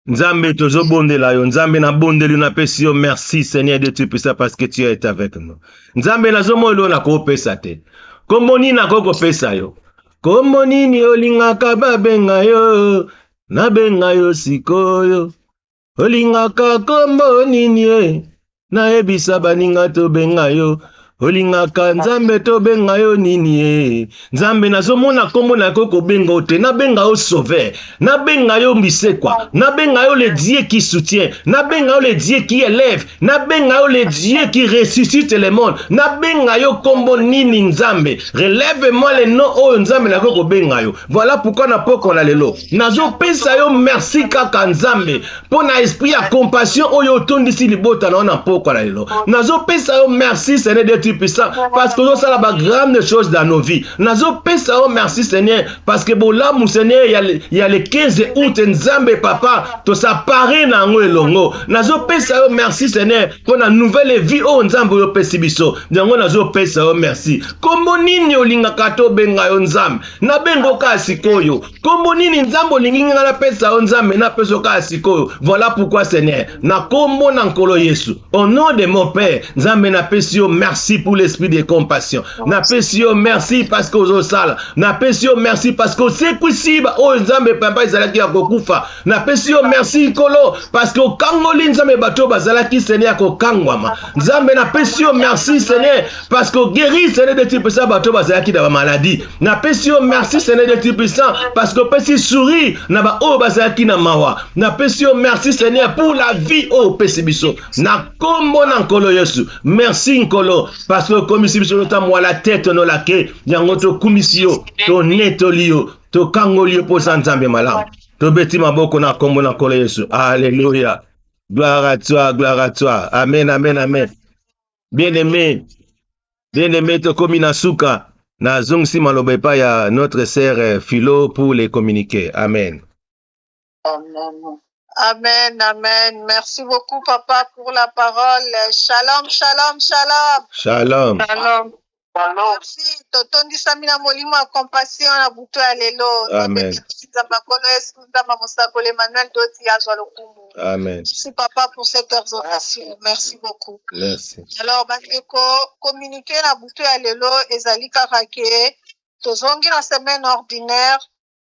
Nzambe tozo bondela yo, Nzambe na bondeli na pesi yo, merci Seigneur de tu pesa parce que tu es avec nous. Nzambe na zomo lo na ko pesa te. Kombo ni na ko pesa yo. Kombo nini olingaka babenga yo, nabenga yo sikoyo. Olingaka kombo nini naebisa baninga tobenga yo. Olingaka Nzambe tobenga yo nini Nzambe nazomona kombo na koko benga ote, nabenga yo sauveur, nabenga yo misekwa, nabenga yo le Dieu qui soutient, nabenga yo le Dieu qui élève, nabenga yo le Dieu qui ressuscite le monde, nabenga yo kombo nini Nzambe. Relève-moi le nom oyo Nzambe na koko benga yo. Voilà pourquoi na poko na lelo nazo pesa yo merci kaka Nzambe pona esprit ya compassion oyo tondisi libota na poko na lelo. Nazo pesa yo merci Seigneur de puissant parce que nous avons la grande chose dans nos vies. Nazo pesa oh merci Seigneur parce que bolamu Seigneur il y a le 15 août Nzambe papa to sa paré na ngo elongo. Nazo pesa oh merci Seigneur pour la nouvelle vie oh Nzambe yo pesi biso. Ndango nazo pesa oh merci. Kombo nini olinga kato benga yo Nzambe na bengo ka sikoyo. Kombo nini Nzambe olinga na pesa oh Nzambe na peso ka sikoyo. Voilà pourquoi Seigneur na kombo na nkolo Yesu au nom de mon Père Nzambe na pesi yo merci pour l'esprit de compassion. Napesio merci parce que vous sala. Napesio merci parce que c'est possible. Oh Nzambe papa izalaki ya kokufa. Napesio merci kolo parce que kangoli Nzambe bato bazalaki Seigneur ko kangwama. Nzambe napesio merci Seigneur parce que guéri Seigneur de type ça bato bazalaki da maladie. Napesio merci Seigneur de type ça parce que pesi souris na ba o bazalaki na mawa. Napesio merci Seigneur pour la vie oh pesibiso. Na kombo na nkolo Yesu. Merci nkolo parce que comme ici sur notamment la tête no la ke yango to kumisio to netolio to kangolio pour Nzambe malam to beti maboko na kombo na nkolo Yesu. Alléluia. Gloire à toi, gloire à toi. Amen, amen, amen. Bien-aimé to komina suka na zongsi malobe pa ya notre sœur Philo pour les communiquer. Amen. Amen. Amen, amen. Merci beaucoup, papa, pour la parole. Shalom, shalom, shalom. Shalom. Shalom. Merci. Totondi samina molimo a compassion na buto ya lelo. Amen. Amen. Merci, papa, pour cette exhortation. Merci beaucoup. Merci. Alors, bandeko, communiquer na buto ya lelo ezali kaka ke tozongi na semaine ordinaire.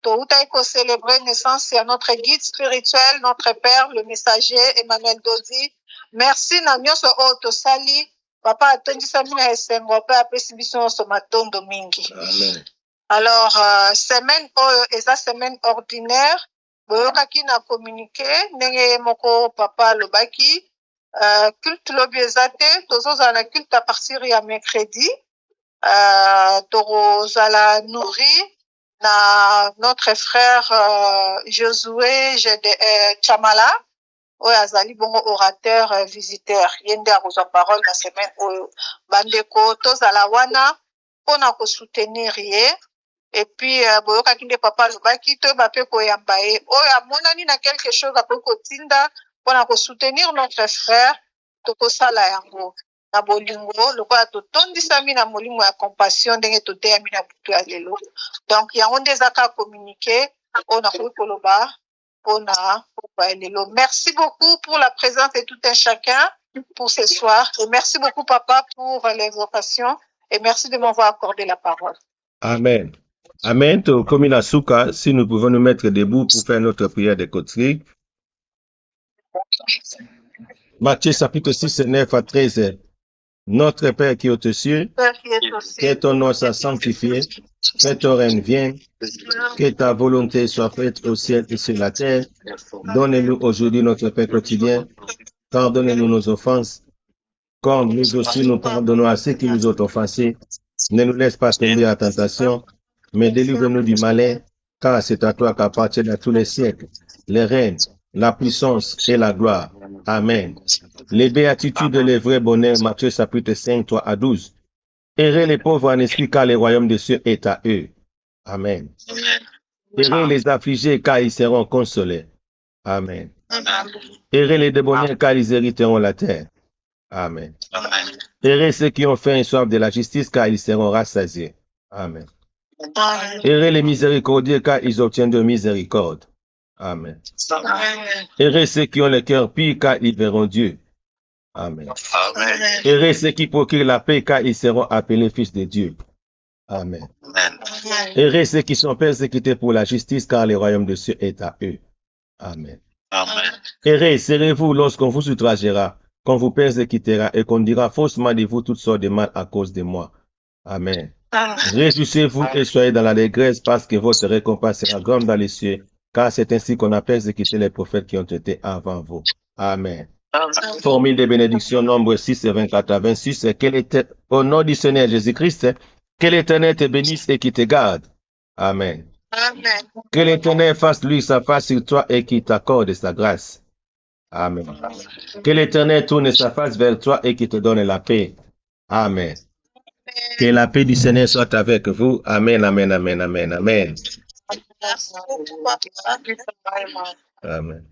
Touta eko célébrer naissance à notre guide spirituel, notre père, le messager Emmanuel Dozi. Merci na nyonso o tosali. Papa atondisa mina esengo pe apesi biso so matondo mingi. Amen. Alors semaine eza semaine ordinaire. Boyokaki na communiquer ndenge moko papa lobaki. Culte lobi ezate tozozala na culte à partir ya mercredi. Tozala nourri na notre frère Josué Chamala oyo azali bongo orateur visiteur yende akozwa parole na semaine oyo bandeko tozala wana mpona kosoutenir ye et puis boyokaki nde papa alobaki toyeba mpe koyamba ye oyo amonani na quelque chose akoki kotinda mpona kosoutenir notre frère tokosala yango na bolingo lokola totondisami na molimo ya compassion ndenge toteyami na butu ya lelo donc yango nde ezaka communiqué oyo nakoki koloba Merci beaucoup pour la présence de tout un chacun pour ce soir. Et merci beaucoup, Papa, pour l'évocation. Et merci de m'avoir accordé la parole. Amen. Amen. Komina Souka, si nous pouvons nous mettre debout pour faire notre prière de coterie. Matthieu chapitre 6, 9 à 13. Notre Père qui est aux cieux, que ton nom soit sanctifié, que ton règne vienne, que ta volonté soit faite au ciel et sur la terre. Donne-nous aujourd'hui notre pain quotidien. Pardonne-nous nos offenses, comme nous aussi nous pardonnons à ceux qui nous ont offensés. Ne nous laisse pas tomber à tentation, mais délivre-nous du malin, car c'est à toi qu'appartiennent à tous les siècles les règnes, la puissance et la gloire. Amen. Les béatitudes et les vrais bonheurs, Matthieu chapitre 5, 3 à 12. Heureux les pauvres en esprit, car le royaume des cieux est à eux. Amen. Heureux les affligés, car ils seront consolés. Amen. Heureux les débonnaires, car ils hériteront la terre. Amen. Heureux ceux qui ont faim et soif de la justice, car ils seront rassasiés. Amen. Heureux les miséricordieux, car ils obtiendront miséricorde. Amen. Heureux ceux qui ont le cœur pur, car ils verront Dieu. Amen. Heureux ceux qui procurent la paix, car ils seront appelés fils de Dieu. Amen. Heureux ceux qui sont persécutés pour la justice, car le royaume de cieux est à eux. Amen. Heureux serez-vous lorsqu'on vous outragera, qu'on vous persécutera et qu'on dira faussement de vous toutes sortes de mal à cause de moi. Amen. Réjouissez-vous et soyez dans l'allégresse parce que votre récompense sera grande dans les cieux, car c'est ainsi qu'on a persécuté les prophètes qui ont été avant vous. Amen. Formule de bénédiction, nombre 6 et 24 à 26. Au nom du Seigneur Jésus-Christ, que l'Éternel te bénisse et qui te garde. Amen. Amen. Que l'Éternel fasse lui sa face sur toi et qu'il t'accorde sa grâce. Amen. Que l'Éternel tourne sa face vers toi et qu'il te donne la paix. Amen. Que la paix du Seigneur soit avec vous. Amen, amen, amen, amen, amen. Merci beaucoup, Papa. Amen.